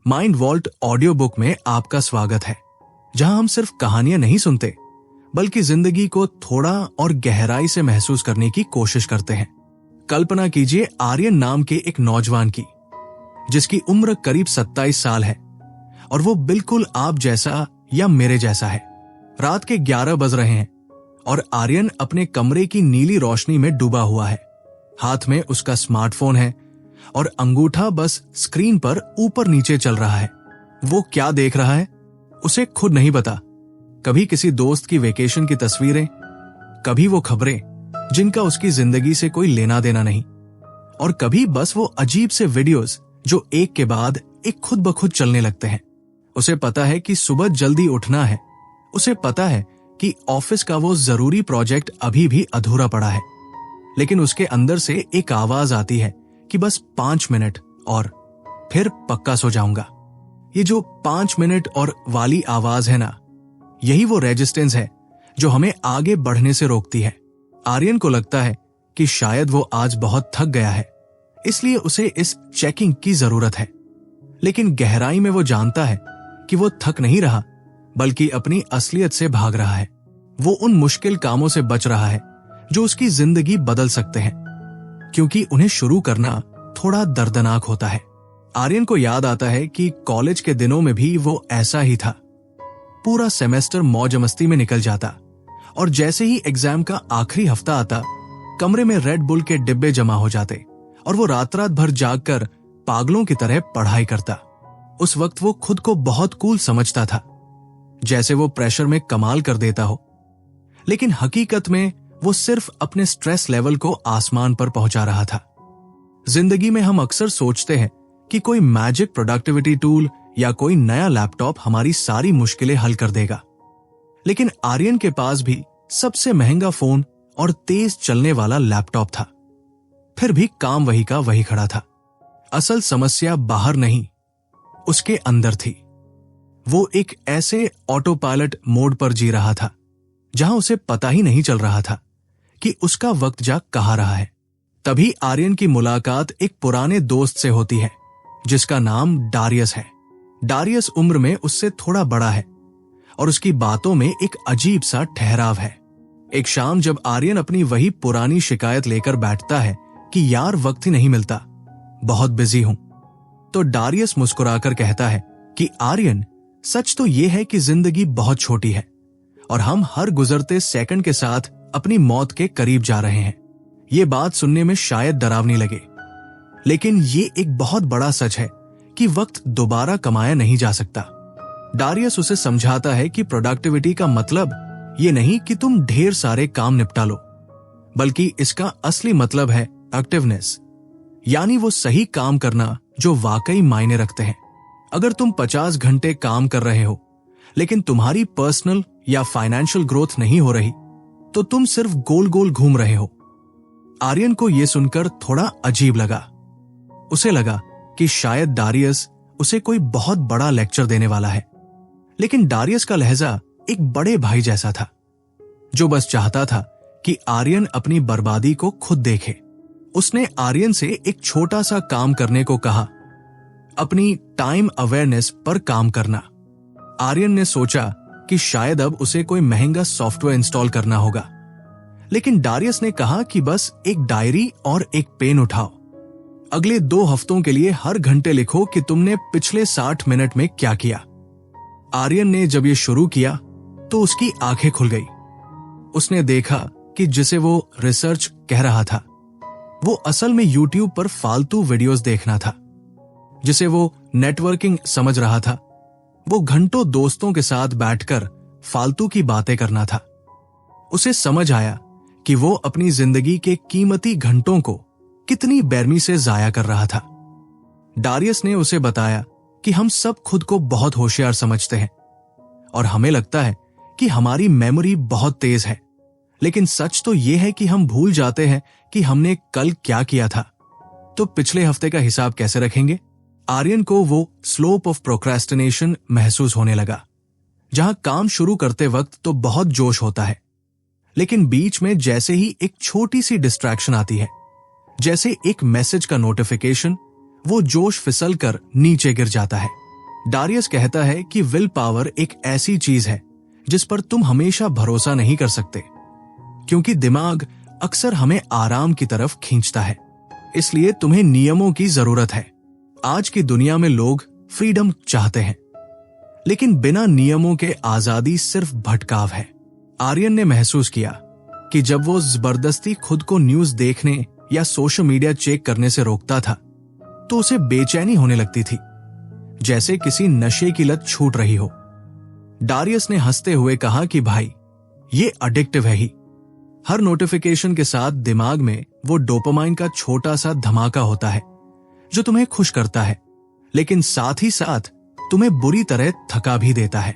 Mind Vault audio book में आपका स्वागत है, जहां हम सिर्फ कहानियां नहीं सुनते बल्कि जिंदगी को थोड़ा और गहराई से महसूस करने की कोशिश करते हैं। कल्पना कीजिए आर्यन नाम के एक नौजवान की, जिसकी उम्र करीब 27 साल है और वो बिल्कुल आप जैसा या मेरे जैसा है। रात के 11 बज रहे हैं और आर्यन अपने कमरे की नीली रोशनी में डूबा हुआ है। हाथ में उसका स्मार्टफोन है और अंगूठा बस स्क्रीन पर ऊपर नीचे चल रहा है। वो क्या देख रहा है उसे खुद नहीं पता। कभी किसी दोस्त की वेकेशन की तस्वीरें, कभी वो खबरें जिनका उसकी जिंदगी से कोई लेना देना नहीं, और कभी बस वो अजीब से वीडियोस जो एक के बाद एक खुद ब खुद चलने लगते हैं। उसे पता है कि सुबह जल्दी उठना है, उसे पता है कि ऑफिस का वो जरूरी प्रोजेक्ट अभी भी अधूरा पड़ा है, लेकिन उसके अंदर से एक आवाज आती है कि बस 5 मिनट और फिर पक्का सो जाऊंगा। ये जो 5 मिनट और वाली आवाज है ना, यही वो रेजिस्टेंस है जो हमें आगे बढ़ने से रोकती है। आर्यन को लगता है कि शायद वो आज बहुत थक गया है, इसलिए उसे इस चेकिंग की जरूरत है। लेकिन गहराई में वो जानता है कि वो थक नहीं रहा, बल्कि अपनी असलियत से भाग रहा है। वो उन मुश्किल कामों से बच रहा है जो उसकी जिंदगी बदल सकते हैं, क्योंकि उन्हें शुरू करना थोड़ा दर्दनाक होता है। आर्यन को याद आता है कि कॉलेज के दिनों में भी वो ऐसा ही था। पूरा सेमेस्टर मौज मस्ती में निकल जाता और जैसे ही एग्जाम का आखिरी हफ्ता आता, कमरे में रेड बुल के डिब्बे जमा हो जाते और वो रात रात भर जागकर पागलों की तरह पढ़ाई करता। उस वक्त वो खुद को बहुत कूल समझता था, जैसे वो प्रेशर में कमाल कर देता हो। लेकिन हकीकत में वो सिर्फ अपने स्ट्रेस लेवल को आसमान पर पहुंचा रहा था। जिंदगी में हम अक्सर सोचते हैं कि कोई मैजिक प्रोडक्टिविटी टूल या कोई नया लैपटॉप हमारी सारी मुश्किलें हल कर देगा, लेकिन आर्यन के पास भी सबसे महंगा फोन और तेज चलने वाला लैपटॉप था। फिर भी काम वही का वही खड़ा था। असल समस्या बाहर नहीं, उसके अंदर थी। वो एक ऐसे ऑटो पायलट मोड पर जी रहा था जहां उसे पता ही नहीं चल रहा था कि उसका वक्त जा कहाँ रहा है। तभी आर्यन की मुलाकात एक पुराने दोस्त से होती है जिसका नाम डारियस है। डारियस उम्र में उससे थोड़ा बड़ा है और उसकी बातों में एक अजीब सा ठहराव है। एक शाम जब आर्यन अपनी वही पुरानी शिकायत लेकर बैठता है कि यार वक्त ही नहीं मिलता, बहुत बिजी हूं, तो डारियस मुस्कुराकर कहता है कि आर्यन, सच तो यह है कि जिंदगी बहुत छोटी है और हम हर गुजरते सेकंड के साथ अपनी मौत के करीब जा रहे हैं। ये बात सुनने में शायद डरावनी लगे, लेकिन ये एक बहुत बड़ा सच है कि वक्त दोबारा कमाया नहीं जा सकता। डारियस उसे समझाता है कि प्रोडक्टिविटी का मतलब ये नहीं कि तुम ढेर सारे काम निपटा लो, बल्कि इसका असली मतलब है एक्टिवनेस, यानी वो सही काम करना जो वाकई मायने रखते हैं। अगर तुम 50 घंटे काम कर रहे हो लेकिन तुम्हारी पर्सनल या फाइनेंशियल ग्रोथ नहीं हो रही, तो तुम सिर्फ गोल गोल घूम रहे हो। आर्यन को यह सुनकर थोड़ा अजीब लगा। उसे लगा कि शायद डारियस उसे कोई बहुत बड़ा लेक्चर देने वाला है, लेकिन डारियस का लहजा एक बड़े भाई जैसा था, जो बस चाहता था कि आर्यन अपनी बर्बादी को खुद देखे। उसने आर्यन से एक छोटा सा काम करने को कहा, अपनी टाइम अवेयरनेस पर काम करना। आर्यन ने सोचा कि शायद अब उसे कोई महंगा सॉफ्टवेयर इंस्टॉल करना होगा, लेकिन डारियस ने कहा कि बस एक डायरी और एक पेन उठाओ। अगले 2 हफ्तों के लिए हर घंटे लिखो कि तुमने पिछले 60 मिनट में क्या किया। आर्यन ने जब ये शुरू किया तो उसकी आंखें खुल गई। उसने देखा कि जिसे वो रिसर्च कह रहा था, वो असल में यूट्यूब पर फालतू वीडियोस देखना था। जिसे वो नेटवर्किंग समझ रहा था, वो घंटों दोस्तों के साथ बैठकर फालतू की बातें करना था। उसे समझ आया कि वो अपनी जिंदगी के कीमती घंटों को कितनी बेरमी से जाया कर रहा था। डारियस ने उसे बताया कि हम सब खुद को बहुत होशियार समझते हैं और हमें लगता है कि हमारी मेमोरी बहुत तेज है, लेकिन सच तो यह है कि हम भूल जाते हैं कि हमने कल क्या किया था। तो पिछले हफ्ते का हिसाब कैसे रखेंगे? आर्यन को वो स्लोप ऑफ प्रोक्रेस्टिनेशन महसूस होने लगा, जहां काम शुरू करते वक्त तो बहुत जोश होता है, लेकिन बीच में जैसे ही एक छोटी सी डिस्ट्रैक्शन आती है, जैसे एक मैसेज का नोटिफिकेशन, वो जोश फिसल कर नीचे गिर जाता है। डारियस कहता है कि विल पावर एक ऐसी चीज है जिस पर तुम हमेशा भरोसा नहीं कर सकते, क्योंकि दिमाग अक्सर हमें आराम की तरफ खींचता है। इसलिए तुम्हें नियमों की जरूरत है। आज की दुनिया में लोग फ्रीडम चाहते हैं, लेकिन बिना नियमों के आजादी सिर्फ भटकाव है। आर्यन ने महसूस किया कि जब वो जबरदस्ती खुद को न्यूज देखने या सोशल मीडिया चेक करने से रोकता था, तो उसे बेचैनी होने लगती थी, जैसे किसी नशे की लत छूट रही हो। डारियस ने हंसते हुए कहा कि भाई, ये एडिक्टिव है ही। हर नोटिफिकेशन के साथ दिमाग में वो डोपामाइन का छोटा सा धमाका होता है जो तुम्हें खुश करता है, लेकिन साथ ही साथ तुम्हें बुरी तरह थका भी देता है।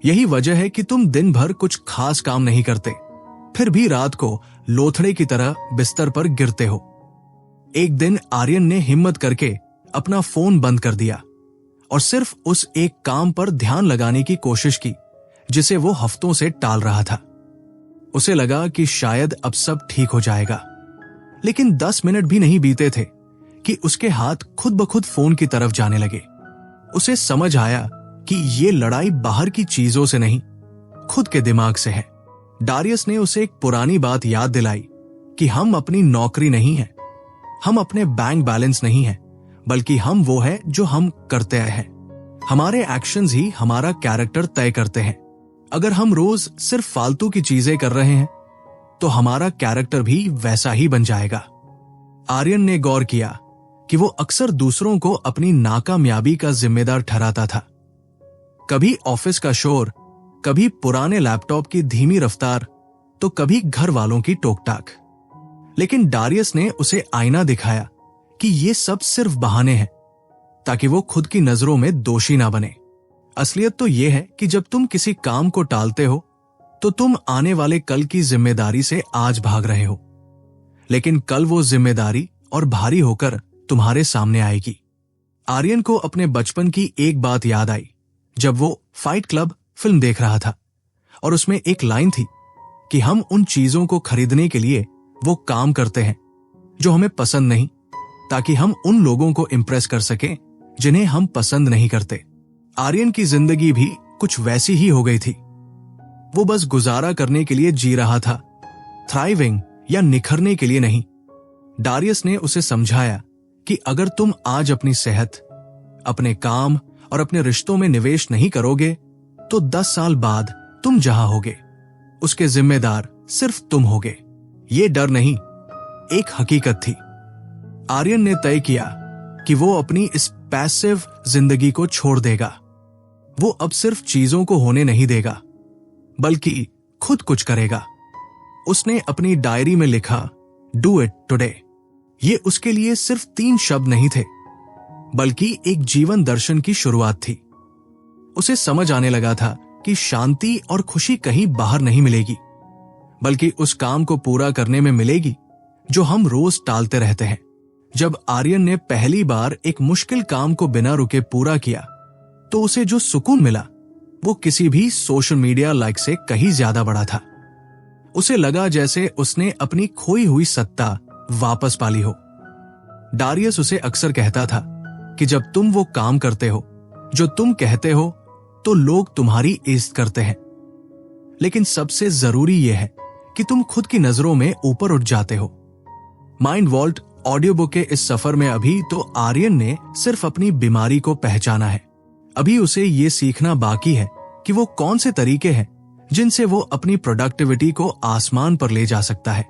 यही वजह है कि तुम दिन भर कुछ खास काम नहीं करते, फिर भी रात को लोथड़े की तरह बिस्तर पर गिरते हो। एक दिन आर्यन ने हिम्मत करके अपना फोन बंद कर दिया और सिर्फ उस एक काम पर ध्यान लगाने की कोशिश की जिसे वो हफ्तों से टाल रहा था। उसे लगा कि शायद अब सब ठीक हो जाएगा, लेकिन 10 मिनट भी नहीं बीते थे कि उसके हाथ खुद ब खुद फोन की तरफ जाने लगे। उसे समझ आया कि ये लड़ाई बाहर की चीजों से नहीं, खुद के दिमाग से है। डारियस ने उसे एक पुरानी बात याद दिलाई कि हम अपनी नौकरी नहीं है, हम अपने बैंक बैलेंस नहीं है, बल्कि हम वो है जो हम करते आए हैं। हमारे एक्शंस ही हमारा कैरेक्टर तय करते हैं। अगर हम रोज सिर्फ फालतू की चीजें कर रहे हैं तो हमारा कैरेक्टर भी वैसा ही बन जाएगा। आर्यन ने गौर किया कि वो अक्सर दूसरों को अपनी नाकामयाबी का जिम्मेदार ठहराता था। कभी ऑफिस का शोर, कभी पुराने लैपटॉप की धीमी रफ्तार, तो कभी घर वालों की टोकटाक। लेकिन डारियस ने उसे आईना दिखाया कि ये सब सिर्फ बहाने हैं, ताकि वो खुद की नजरों में दोषी ना बने। असलियत तो यह है कि जब तुम किसी काम को टालते हो तो तुम आने वाले कल की जिम्मेदारी से आज भाग रहे हो, लेकिन कल वो जिम्मेदारी और भारी होकर तुम्हारे सामने आएगी। आर्यन को अपने बचपन की एक बात याद आई जब वो फाइट क्लब फिल्म देख रहा था और उसमें एक लाइन थी कि हम उन चीजों को खरीदने के लिए वो काम करते हैं जो हमें पसंद नहीं, ताकि हम उन लोगों को इंप्रेस कर सकें जिन्हें हम पसंद नहीं करते। आर्यन की जिंदगी भी कुछ वैसी ही हो गई थी। वो बस गुजारा करने के लिए जी रहा था, थ्राइविंग या निखरने के लिए नहीं। डारियस ने उसे समझाया कि अगर तुम आज अपनी सेहत, अपने काम और अपने रिश्तों में निवेश नहीं करोगे तो 10 साल बाद तुम जहां होगे उसके जिम्मेदार सिर्फ तुम होगे। ये डर नहीं, एक हकीकत थी। आर्यन ने तय किया कि वो अपनी इस पैसिव जिंदगी को छोड़ देगा। वो अब सिर्फ चीजों को होने नहीं देगा, बल्कि खुद कुछ करेगा। उसने अपनी डायरी में लिखा, डू इट टुडे। ये उसके लिए सिर्फ 3 शब्द नहीं थे, बल्कि एक जीवन दर्शन की शुरुआत थी। उसे समझ आने लगा था कि शांति और खुशी कहीं बाहर नहीं मिलेगी, बल्कि उस काम को पूरा करने में मिलेगी जो हम रोज टालते रहते हैं। जब आर्यन ने पहली बार एक मुश्किल काम को बिना रुके पूरा किया तो उसे जो सुकून मिला वो किसी भी सोशल मीडिया लाइक से कहीं ज्यादा बड़ा था। उसे लगा जैसे उसने अपनी खोई हुई सत्ता वापस पाली हो। डारियस उसे अक्सर कहता था कि जब तुम वो काम करते हो जो तुम कहते हो तो लोग तुम्हारी इज्जत करते हैं, लेकिन सबसे जरूरी यह है कि तुम खुद की नजरों में ऊपर उठ जाते हो। माइंड वॉल्ट ऑडियो बुक के इस सफर में अभी तो आर्यन ने सिर्फ अपनी बीमारी को पहचाना है। अभी उसे ये सीखना बाकी है कि वो कौन से तरीके हैं जिनसे वो अपनी प्रोडक्टिविटी को आसमान पर ले जा सकता है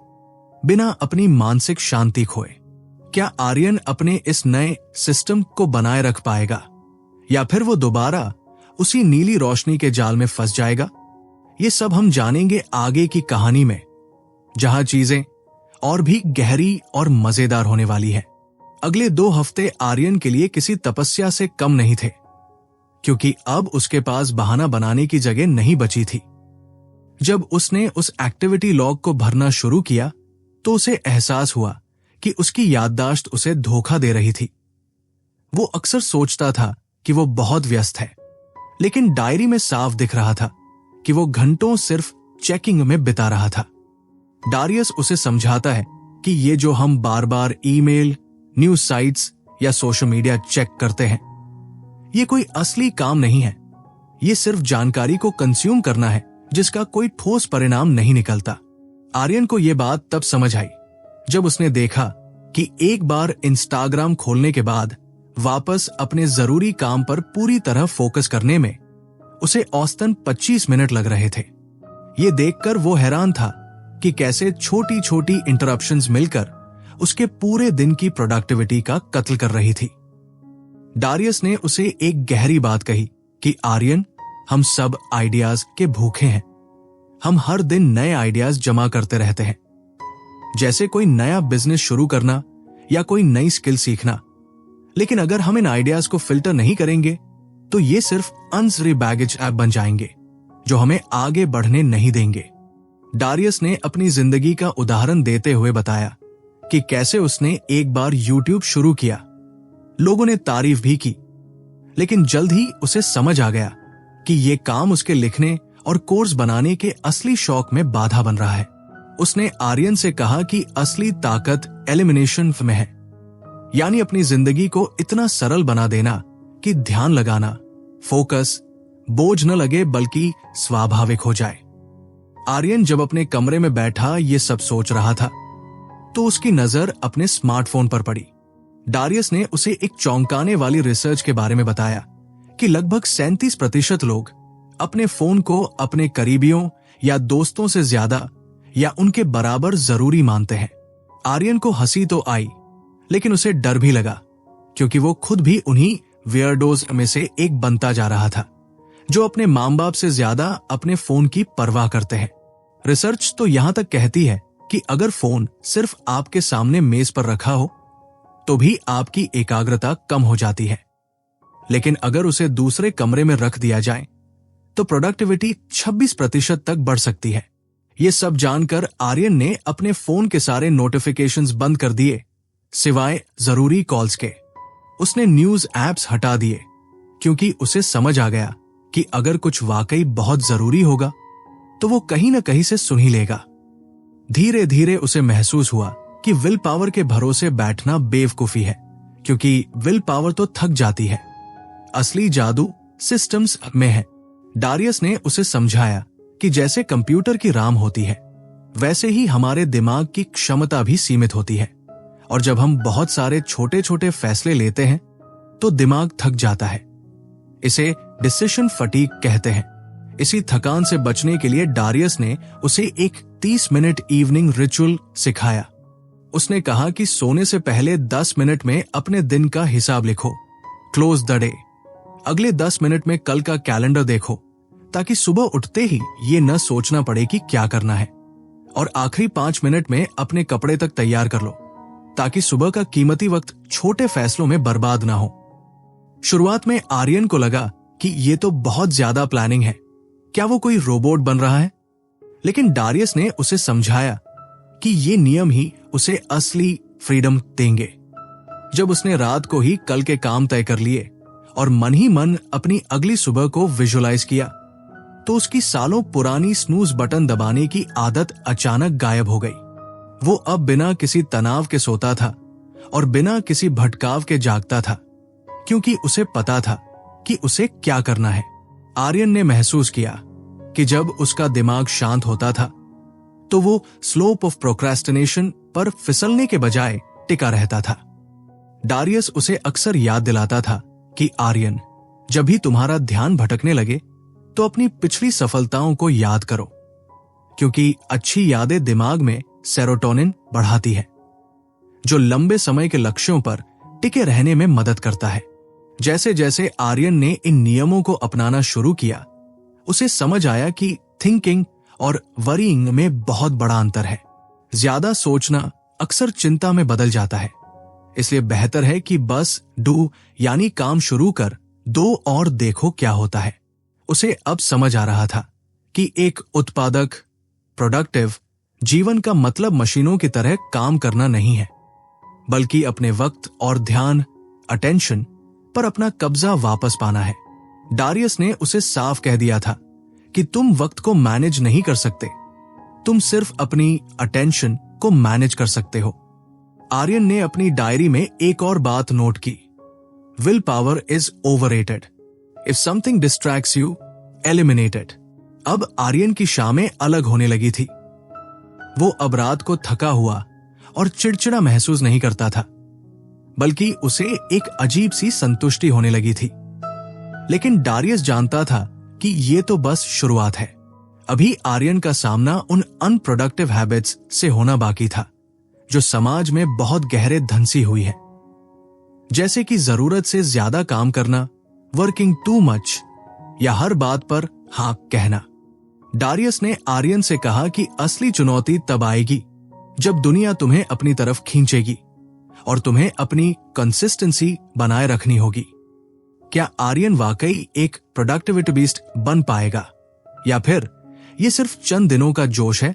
बिना अपनी मानसिक शांति खोए। क्या आर्यन अपने इस नए सिस्टम को बनाए रख पाएगा, या फिर वो दोबारा उसी नीली रोशनी के जाल में फंस जाएगा? ये सब हम जानेंगे आगे की कहानी में, जहां चीजें और भी गहरी और मजेदार होने वाली है। अगले 2 हफ्ते आर्यन के लिए किसी तपस्या से कम नहीं थे, क्योंकि अब उसके पास बहाना बनाने की जगह नहीं बची थी। जब उसने उस एक्टिविटी लॉग को भरना शुरू किया तो उसे एहसास हुआ कि उसकी याददाश्त उसे धोखा दे रही थी। वो अक्सर सोचता था कि वो बहुत व्यस्त है, लेकिन डायरी में साफ दिख रहा था कि वो घंटों सिर्फ चेकिंग में बिता रहा था। डारियस उसे समझाता है कि ये जो हम बार बार ईमेल, न्यूज साइट्स या सोशल मीडिया चेक करते हैं, ये कोई असली काम नहीं है, ये सिर्फ जानकारी को कंज्यूम करना है जिसका कोई ठोस परिणाम नहीं निकलता। आर्यन को यह बात तब समझ आई जब उसने देखा कि एक बार इंस्टाग्राम खोलने के बाद वापस अपने जरूरी काम पर पूरी तरह फोकस करने में उसे औसतन 25 मिनट लग रहे थे। ये देखकर वो हैरान था कि कैसे छोटी छोटी इंटरप्शंस मिलकर उसके पूरे दिन की प्रोडक्टिविटी का कत्ल कर रही थी। डारियस ने उसे एक गहरी बात कही कि आर्यन, हम सब आइडियाज के भूखे हैं। हम हर दिन नए आइडियाज जमा करते रहते हैं, जैसे कोई नया बिजनेस शुरू करना या कोई नई स्किल सीखना। लेकिन अगर हम इन आइडियाज को फिल्टर नहीं करेंगे तो ये सिर्फ अनसरी बैगेज ऐप बन जाएंगे जो हमें आगे बढ़ने नहीं देंगे। डारियस ने अपनी जिंदगी का उदाहरण देते हुए बताया कि कैसे उसने एक बार YouTube शुरू किया। लोगों ने तारीफ भी की, लेकिन जल्द ही उसे समझ आ गया कि ये काम उसके लिखने और कोर्स बनाने के असली शौक में बाधा बन रहा है। उसने आर्यन से कहा कि असली ताकत एलिमिनेशन में है, यानी अपनी जिंदगी को इतना सरल बना देना कि ध्यान लगाना, फोकस बोझ न लगे बल्कि स्वाभाविक हो जाए। आर्यन जब अपने कमरे में बैठा ये सब सोच रहा था तो उसकी नजर अपने स्मार्टफोन पर पड़ी। डारियस ने उसे एक चौंकाने वाली रिसर्च के बारे में बताया कि लगभग 37% लोग अपने फोन को अपने करीबियों या दोस्तों से ज्यादा या उनके बराबर जरूरी मानते हैं। आर्यन को हंसी तो आई, लेकिन उसे डर भी लगा, क्योंकि वो खुद भी उन्हीं वियर्डोज में से एक बनता जा रहा था जो अपने मां बाप से ज्यादा अपने फोन की परवाह करते हैं। रिसर्च तो यहां तक कहती है कि अगर फोन सिर्फ आपके सामने मेज पर रखा हो तो भी आपकी एकाग्रता कम हो जाती है, लेकिन अगर उसे दूसरे कमरे में रख दिया जाए तो प्रोडक्टिविटी 26% तक बढ़ सकती है। ये सब जानकर आर्यन ने अपने फोन के सारे नोटिफिकेशंस बंद कर दिए, सिवाय जरूरी कॉल्स के। उसने न्यूज ऐप्स हटा दिए, क्योंकि उसे समझ आ गया कि अगर कुछ वाकई बहुत जरूरी होगा तो वो कहीं न कहीं से सुन ही लेगा। धीरे धीरे उसे महसूस हुआ कि विल पावर के भरोसे बैठना बेवकूफी है, क्योंकि विल पावर तो थक जाती है। असली जादू सिस्टम्स में है। डारियस ने उसे समझाया कि जैसे कंप्यूटर की RAM होती है, वैसे ही हमारे दिमाग की क्षमता भी सीमित होती है, और जब हम बहुत सारे छोटे छोटे फैसले लेते हैं तो दिमाग थक जाता है। इसे डिसीजन फटीग कहते हैं। इसी थकान से बचने के लिए डारियस ने उसे एक 30 मिनट इवनिंग रिचुअल सिखाया। उसने कहा कि सोने से पहले 10 मिनट में अपने दिन का हिसाब लिखो, क्लोज द डे। अगले 10 मिनट में कल का कैलेंडर देखो, ताकि सुबह उठते ही ये न सोचना पड़े कि क्या करना है। और आखिरी 5 मिनट में अपने कपड़े तक तैयार कर लो, ताकि सुबह का कीमती वक्त छोटे फैसलों में बर्बाद ना हो। शुरुआत में आर्यन को लगा कि ये तो बहुत ज्यादा प्लानिंग है, क्या वो कोई रोबोट बन रहा है? लेकिन डारियस ने उसे समझाया कि ये नियम ही उसे असली फ्रीडम देंगे। जब उसने रात को ही कल के काम तय कर लिए और मन ही मन अपनी अगली सुबह को विजुअलाइज किया, तो उसकी सालों पुरानी स्नूज बटन दबाने की आदत अचानक गायब हो गई। वो अब बिना किसी तनाव के सोता था और बिना किसी भटकाव के जागता था, क्योंकि उसे पता था कि उसे क्या करना है। आर्यन ने महसूस किया कि जब उसका दिमाग शांत होता था तो वो स्लोप ऑफ प्रोक्रेस्टिनेशन पर फिसलने के बजाय टिका रहता था। डारियस उसे अक्सर याद दिलाता था कि आर्यन, जब भी तुम्हारा ध्यान भटकने लगे तो अपनी पिछली सफलताओं को याद करो, क्योंकि अच्छी यादें दिमाग में सेरोटोनिन बढ़ाती है, जो लंबे समय के लक्ष्यों पर टिके रहने में मदद करता है। जैसे जैसे आर्यन ने इन नियमों को अपनाना शुरू किया, उसे समझ आया कि थिंकिंग और वरीइंग में बहुत बड़ा अंतर है। ज्यादा सोचना अक्सर चिंता में बदल जाता है, इसलिए बेहतर है कि बस डू यानी काम शुरू कर दो और देखो क्या होता है। उसे अब समझ आ रहा था कि एक उत्पादक, प्रोडक्टिव जीवन का मतलब मशीनों की तरह काम करना नहीं है, बल्कि अपने वक्त और ध्यान, अटेंशन पर अपना कब्जा वापस पाना है। डारियस ने उसे साफ कह दिया था कि तुम वक्त को मैनेज नहीं कर सकते, तुम सिर्फ अपनी अटेंशन को मैनेज कर सकते हो। आर्यन ने अपनी डायरी में एक और बात नोट की। Will power is overrated. If something distracts you, eliminate it. अब आर्यन की शामें अलग होने लगी थी। वो अब रात को थका हुआ और चिड़चिड़ा महसूस नहीं करता था, बल्कि उसे एक अजीब सी संतुष्टि होने लगी थी। लेकिन डारियस जानता था कि ये तो बस शुरुआत है। अभी आर्यन का सामना उन अनप्रोडक्टिव हैबिट्स से होना बाकी था जो समाज में बहुत गहरे धंसी हुई है, जैसे कि जरूरत से ज्यादा काम करना, वर्किंग टू मच या हर बात पर हाँ कहना। डारियस ने आर्यन से कहा कि असली चुनौती तब आएगी जब दुनिया तुम्हें अपनी तरफ खींचेगी और तुम्हें अपनी कंसिस्टेंसी बनाए रखनी होगी। क्या आर्यन वाकई एक प्रोडक्टिविटी बीस्ट बन पाएगा या फिर ये सिर्फ चंद दिनों का जोश है?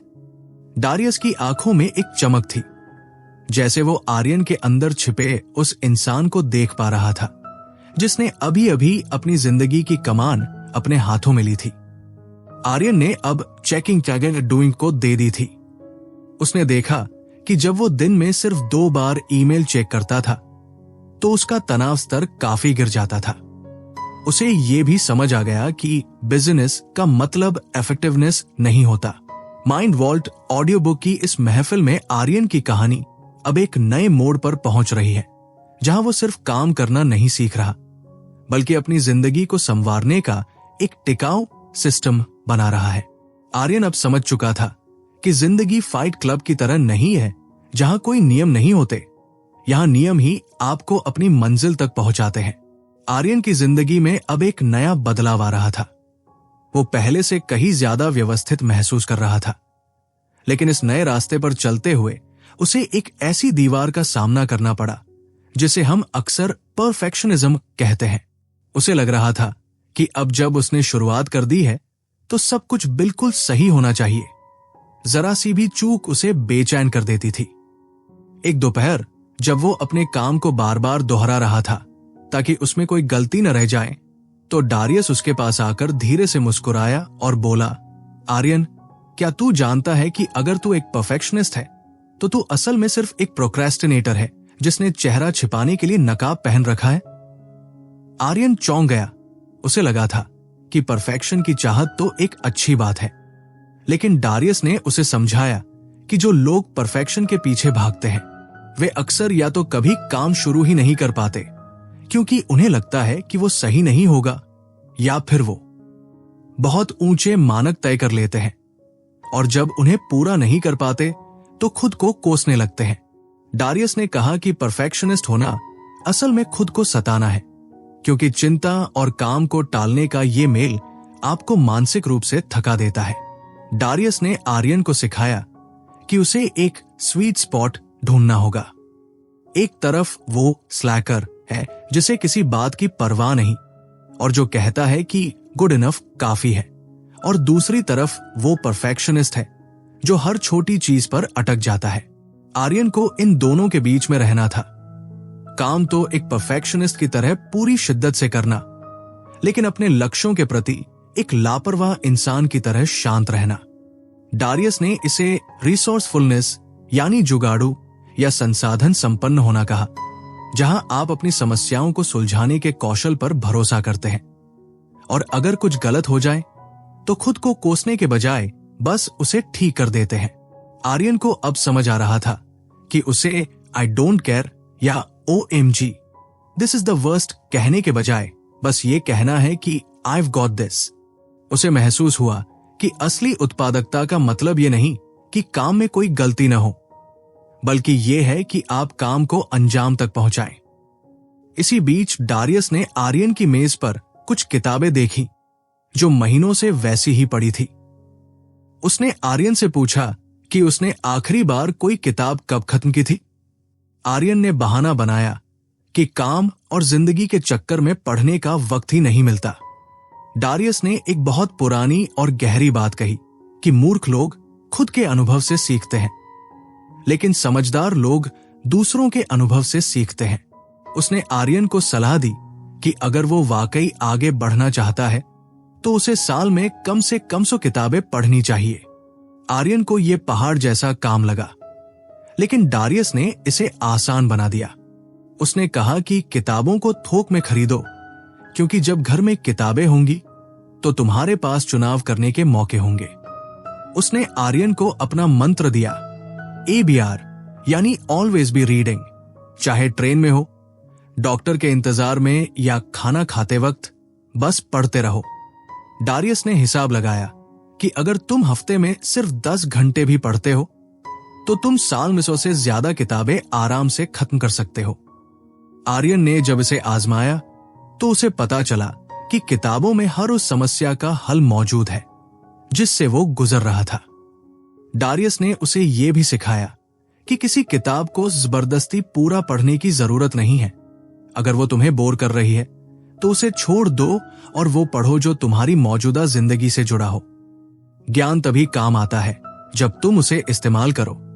डारियस की आंखों में एक चमक थी, जैसे वो आर्यन के अंदर छिपे उस इंसान को देख पा रहा था जिसने अभी अभी अपनी जिंदगी की कमान अपने हाथों में ली थी। आर्यन ने अब चेकिंग डूइंग को दे दी थी। उसने देखा कि जब वो दिन में सिर्फ 2 बार ईमेल चेक करता था तो उसका तनाव स्तर काफी गिर जाता था। उसे ये भी समझ आ गया कि बिजनेस का मतलब इफेक्टिवनेस नहीं होता। माइंड वॉल्ट ऑडियो बुक की इस महफिल में आर्यन की कहानी अब एक नए मोड़ पर पहुंच रही है, जहां वो सिर्फ काम करना नहीं सीख रहा, बल्कि अपनी जिंदगी को संवारने का एक टिकाऊ सिस्टम बना रहा है। आर्यन अब समझ चुका था कि जिंदगी फाइट क्लब की तरह नहीं है जहां कोई नियम नहीं होते। यहां नियम ही आपको अपनी मंजिल तक पहुंचाते हैं। आर्यन की जिंदगी में अब एक नया बदलाव आ रहा था। वो पहले से कहीं ज्यादा व्यवस्थित महसूस कर रहा था, लेकिन इस नए रास्ते पर चलते हुए उसे एक ऐसी दीवार का सामना करना पड़ा जिसे हम अक्सर परफेक्शनिज्म कहते हैं। उसे लग रहा था कि अब जब उसने शुरुआत कर दी है तो सब कुछ बिल्कुल सही होना चाहिए। जरा सी भी चूक उसे बेचैन कर देती थी। एक दोपहर जब वो अपने काम को बार बार दोहरा रहा था ताकि उसमें कोई गलती न रह जाए, तो डारियस उसके पास आकर धीरे से मुस्कुराया और बोला, आर्यन, क्या तू जानता है कि अगर तू एक परफेक्शनिस्ट है तो तू असल में सिर्फ एक प्रोक्रेस्टिनेटर है जिसने चेहरा छिपाने के लिए नकाब पहन रखा है? आर्यन चौंक गया। उसे लगा था कि परफेक्शन की चाहत तो एक अच्छी बात है, लेकिन डारियस ने उसे समझाया कि जो लोग परफेक्शन के पीछे भागते हैं वे अक्सर या तो कभी काम शुरू ही नहीं कर पाते क्योंकि उन्हें लगता है कि वो सही नहीं होगा, या फिर वो बहुत ऊंचे मानक तय कर लेते हैं और जब उन्हें पूरा नहीं कर पाते तो खुद को कोसने लगते हैं। डारियस ने कहा कि परफेक्शनिस्ट होना असल में खुद को सताना है, क्योंकि चिंता और काम को टालने का ये मेल आपको मानसिक रूप से थका देता है। डारियस ने आर्यन को सिखाया कि उसे एक स्वीट स्पॉट ढूंढना होगा। एक तरफ वो स्लैकर है जिसे किसी बात की परवाह नहीं और जो कहता है कि गुड इनफ काफी है, और दूसरी तरफ वो परफेक्शनिस्ट है जो हर छोटी चीज पर अटक जाता है। आर्यन को इन दोनों के बीच में रहना था। काम तो एक परफेक्शनिस्ट की तरह पूरी शिद्दत से करना, लेकिन अपने लक्ष्यों के प्रति एक लापरवाह इंसान की तरह शांत रहना। डारियस ने इसे रिसोर्सफुलनेस यानी जुगाड़ू या संसाधन संपन्न होना कहा, जहां आप अपनी समस्याओं को सुलझाने के कौशल पर भरोसा करते हैं और अगर कुछ गलत हो जाए तो खुद को कोसने के बजाय बस उसे ठीक कर देते हैं। आर्यन को अब समझ आ रहा था कि उसे आई डोंट केयर या OMG this is the worst कहने के बजाय बस ये कहना है कि I've got this। उसे महसूस हुआ कि असली उत्पादकता का मतलब ये नहीं कि काम में कोई गलती न हो, बल्कि ये है कि आप काम को अंजाम तक पहुंचाएं। इसी बीच डारियस ने आर्यन की मेज पर कुछ किताबें देखी जो महीनों से वैसी ही पड़ी थी। उसने आर्यन से पूछा कि उसने आखिरी बार कोई किताब कब खत्म की थी। आर्यन ने बहाना बनाया कि काम और जिंदगी के चक्कर में पढ़ने का वक्त ही नहीं मिलता। डारियस ने एक बहुत पुरानी और गहरी बात कही कि मूर्ख लोग खुद के अनुभव से सीखते हैं, लेकिन समझदार लोग दूसरों के अनुभव से सीखते हैं। उसने आर्यन को सलाह दी कि अगर वो वाकई आगे बढ़ना चाहता है तो उसे साल में कम से कम 100 किताबें पढ़नी चाहिए। आर्यन को यह पहाड़ जैसा काम लगा, लेकिन डारियस ने इसे आसान बना दिया। उसने कहा कि किताबों को थोक में खरीदो, क्योंकि जब घर में किताबें होंगी तो तुम्हारे पास चुनाव करने के मौके होंगे। उसने आर्यन को अपना मंत्र दिया, ABR यानी ऑलवेज बी रीडिंग। चाहे ट्रेन में हो, डॉक्टर के इंतजार में या खाना खाते वक्त, बस पढ़ते रहो। डारियस ने हिसाब लगाया कि अगर तुम हफ्ते में सिर्फ 10 घंटे भी पढ़ते हो तो तुम साल में 100 से ज्यादा किताबें आराम से खत्म कर सकते हो। आर्यन ने जब इसे आजमाया तो उसे पता चला कि किताबों में हर उस समस्या का हल मौजूद है जिससे वो गुजर रहा था। डारियस ने उसे यह भी सिखाया कि किसी किताब को जबरदस्ती पूरा पढ़ने की जरूरत नहीं है। अगर वो तुम्हें बोर कर रही है तो उसे छोड़ दो और वो पढ़ो जो तुम्हारी मौजूदा जिंदगी से जुड़ा हो। ज्ञान तभी काम आता है जब तुम उसे इस्तेमाल करो।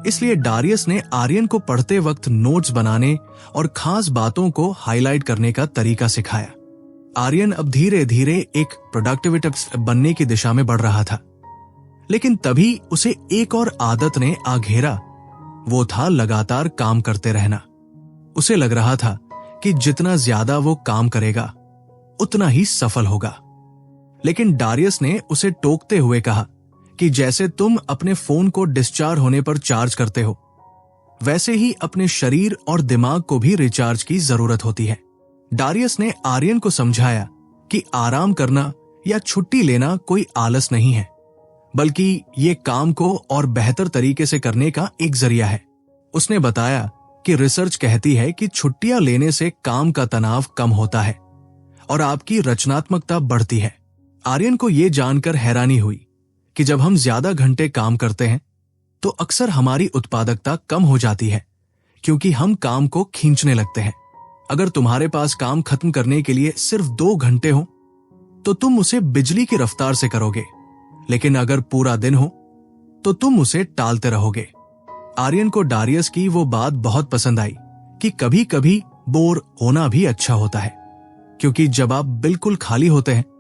इसलिए डारियस ने आर्यन को पढ़ते वक्त नोट्स बनाने और खास बातों को हाईलाइट करने का तरीका सिखाया। आर्यन अब धीरे धीरे एक प्रोडक्टिविटी बनने की दिशा में बढ़ रहा था, लेकिन तभी उसे एक और आदत ने आ घेरा। वो था लगातार काम करते रहना। उसे लग रहा था कि जितना ज्यादा वो काम करेगा उतना ही सफल होगा। लेकिन डारियस ने उसे टोकते हुए कहा कि जैसे तुम अपने फोन को डिस्चार्ज होने पर चार्ज करते हो, वैसे ही अपने शरीर और दिमाग को भी रिचार्ज की जरूरत होती है। डारियस ने आर्यन को समझाया कि आराम करना या छुट्टी लेना कोई आलस नहीं है, बल्कि ये काम को और बेहतर तरीके से करने का एक जरिया है। उसने बताया कि रिसर्च कहती है कि छुट्टियां लेने से काम का तनाव कम होता है और आपकी रचनात्मकता बढ़ती है। आर्यन को यह जानकर हैरानी हुई कि जब हम ज्यादा घंटे काम करते हैं तो अक्सर हमारी उत्पादकता कम हो जाती है, क्योंकि हम काम को खींचने लगते हैं। अगर तुम्हारे पास काम खत्म करने के लिए सिर्फ 2 घंटे हो तो तुम उसे बिजली की रफ्तार से करोगे, लेकिन अगर पूरा दिन हो तो तुम उसे टालते रहोगे। आर्यन को डारियस की वो बात बहुत पसंद आई कि कभी कभी बोर होना भी अच्छा होता है, क्योंकि जब आप बिल्कुल खाली होते हैं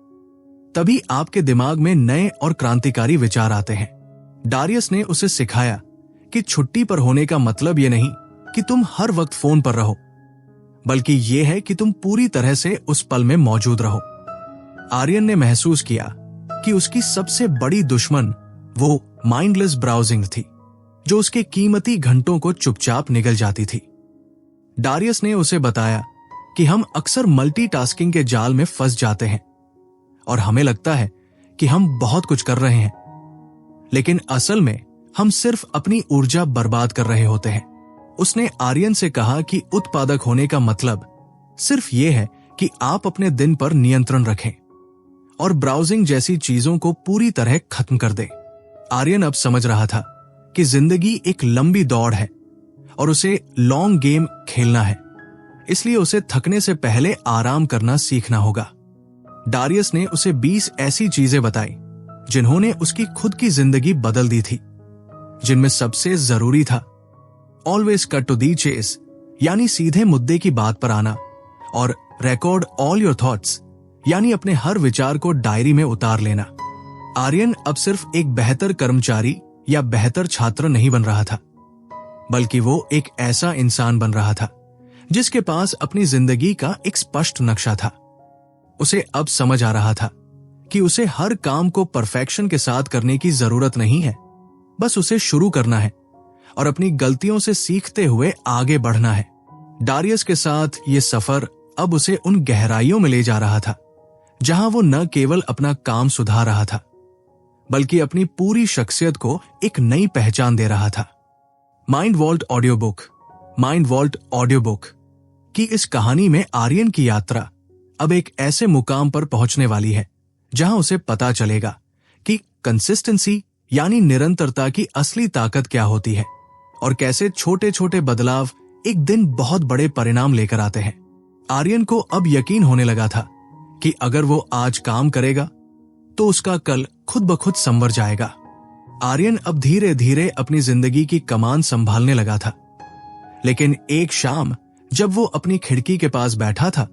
तभी आपके दिमाग में नए और क्रांतिकारी विचार आते हैं। डारियस ने उसे सिखाया कि छुट्टी पर होने का मतलब ये नहीं कि तुम हर वक्त फोन पर रहो, बल्कि ये है कि तुम पूरी तरह से उस पल में मौजूद रहो। आर्यन ने महसूस किया कि उसकी सबसे बड़ी दुश्मन वो माइंडलेस ब्राउजिंग थी, जो उसके कीमती घंटों को चुपचाप निगल जाती थी। डारियस ने उसे बताया कि हम अक्सर मल्टीटास्किंग के जाल में फंस जाते हैं और हमें लगता है कि हम बहुत कुछ कर रहे हैं, लेकिन असल में हम सिर्फ अपनी ऊर्जा बर्बाद कर रहे होते हैं। उसने आर्यन से कहा कि उत्पादक होने का मतलब सिर्फ ये है कि आप अपने दिन पर नियंत्रण रखें और ब्राउजिंग जैसी चीजों को पूरी तरह खत्म कर दें। आर्यन अब समझ रहा था कि जिंदगी एक लंबी दौड़ है और उसे लॉन्ग गेम खेलना है, इसलिए उसे थकने से पहले आराम करना सीखना होगा। डारियस ने उसे 20 ऐसी चीजें बताई जिन्होंने उसकी खुद की जिंदगी बदल दी थी, जिनमें सबसे जरूरी था always cut to the chase, यानी सीधे मुद्दे की बात पर आना, और रिकॉर्ड ऑल योर थॉट्स, यानी अपने हर विचार को डायरी में उतार लेना। आर्यन अब सिर्फ एक बेहतर कर्मचारी या बेहतर छात्र नहीं बन रहा था, बल्कि वो एक ऐसा इंसान बन रहा था जिसके पास अपनी जिंदगी का एक स्पष्ट नक्शा था। उसे अब समझ आ रहा था कि उसे हर काम को परफेक्शन के साथ करने की जरूरत नहीं है, बस उसे शुरू करना है और अपनी गलतियों से सीखते हुए आगे बढ़ना है। डारियस के साथ ये सफर अब उसे उन गहराइयों में ले जा रहा था जहां वो न केवल अपना काम सुधार रहा था, बल्कि अपनी पूरी शख्सियत को एक नई पहचान दे रहा था। माइंड वॉल्ट ऑडियो बुक की इस कहानी में आर्यन की यात्रा अब एक ऐसे मुकाम पर पहुंचने वाली है जहां उसे पता चलेगा कि कंसिस्टेंसी यानी निरंतरता की असली ताकत क्या होती है और कैसे छोटे छोटे बदलाव एक दिन बहुत बड़े परिणाम लेकर आते हैं। आर्यन को अब यकीन होने लगा था कि अगर वो आज काम करेगा तो उसका कल खुद ब खुद संवर जाएगा। आर्यन अब धीरे धीरे अपनी जिंदगी की कमान संभालने लगा था, लेकिन एक शाम जब वो अपनी खिड़की के पास बैठा था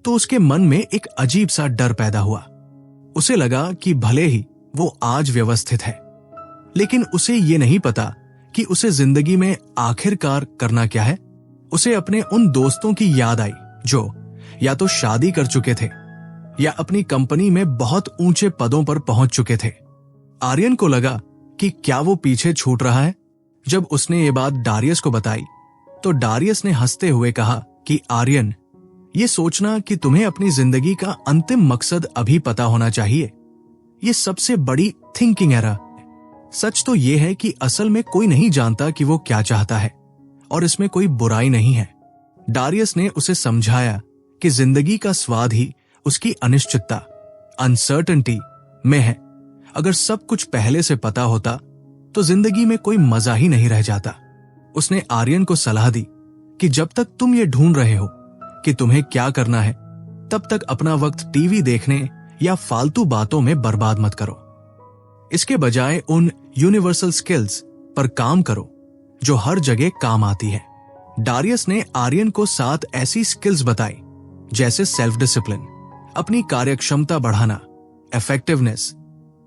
तो उसके मन में एक अजीब सा डर पैदा हुआ। उसे लगा कि भले ही वो आज व्यवस्थित है, लेकिन उसे ये नहीं पता कि उसे जिंदगी में आखिरकार करना क्या है। उसे अपने उन दोस्तों की याद आई जो या तो शादी कर चुके थे या अपनी कंपनी में बहुत ऊंचे पदों पर पहुंच चुके थे। आर्यन को लगा कि क्या वो पीछे छूट रहा है। जब उसने ये बात डारियस को बताई तो डारियस ने हंसते हुए कहा कि आर्यन, ये सोचना कि तुम्हें अपनी जिंदगी का अंतिम मकसद अभी पता होना चाहिए, ये सबसे बड़ी थिंकिंग एरर है। सच तो ये है कि असल में कोई नहीं जानता कि वो क्या चाहता है और इसमें कोई बुराई नहीं है। डारियस ने उसे समझाया कि जिंदगी का स्वाद ही उसकी अनिश्चितता, अनसर्टेनिटी में है। अगर सब कुछ पहले से पता होता तो जिंदगी में कोई मजा ही नहीं रह जाता। उसने आर्यन को सलाह दी कि जब तक तुम ये ढूंढ रहे हो कि तुम्हें क्या करना है, तब तक अपना वक्त टीवी देखने या फालतू बातों में बर्बाद मत करो। इसके बजाय उन यूनिवर्सल स्किल्स पर काम करो जो हर जगह काम आती है। डारियस ने आर्यन को 7 ऐसी स्किल्स बताई, जैसे सेल्फ डिसिप्लिन, अपनी कार्यक्षमता बढ़ाना, इफेक्टिवनेस,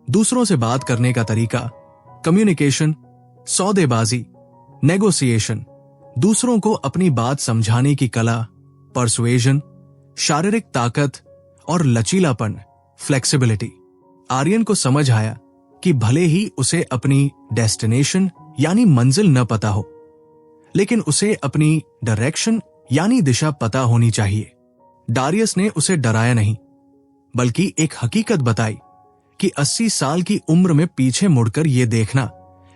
दूसरों से बात करने का तरीका, कम्युनिकेशन, सौदेबाजी, नेगोशिएशन, दूसरों को अपनी बात समझाने की कला, परसुएजन, शारीरिक ताकत और लचीलापन, फ्लेक्सिबिलिटी। आर्यन को समझ आया कि भले ही उसे अपनी डेस्टिनेशन यानी मंजिल न पता हो, लेकिन उसे अपनी डायरेक्शन यानी दिशा पता होनी चाहिए। डारियस ने उसे डराया नहीं, बल्कि एक हकीकत बताई कि 80 साल की उम्र में पीछे मुड़कर यह देखना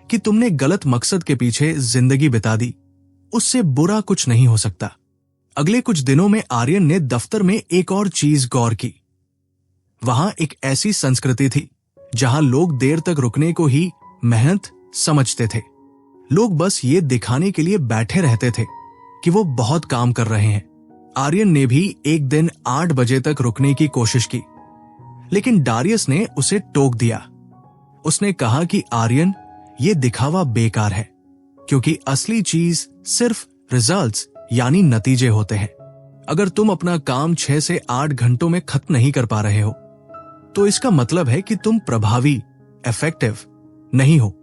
कि तुमने गलत मकसद के पीछे जिंदगी बिता दी, उससे बुरा कुछ नहीं हो सकता। अगले कुछ दिनों में आर्यन ने दफ्तर में एक और चीज गौर की। वहां एक ऐसी संस्कृति थी जहां लोग देर तक रुकने को ही मेहनत समझते थे। लोग बस ये दिखाने के लिए बैठे रहते थे कि वो बहुत काम कर रहे हैं। आर्यन ने भी एक दिन 8 बजे तक रुकने की कोशिश की, लेकिन डारियस ने उसे टोक दिया। उसने कहा कि आर्यन, ये दिखावा बेकार है, क्योंकि असली चीज सिर्फ रिजल्ट्स यानी नतीजे होते हैं। अगर तुम अपना काम 6 से 8 घंटों में खत्म नहीं कर पा रहे हो, तो इसका मतलब है कि तुम प्रभावी, इफेक्टिव नहीं हो।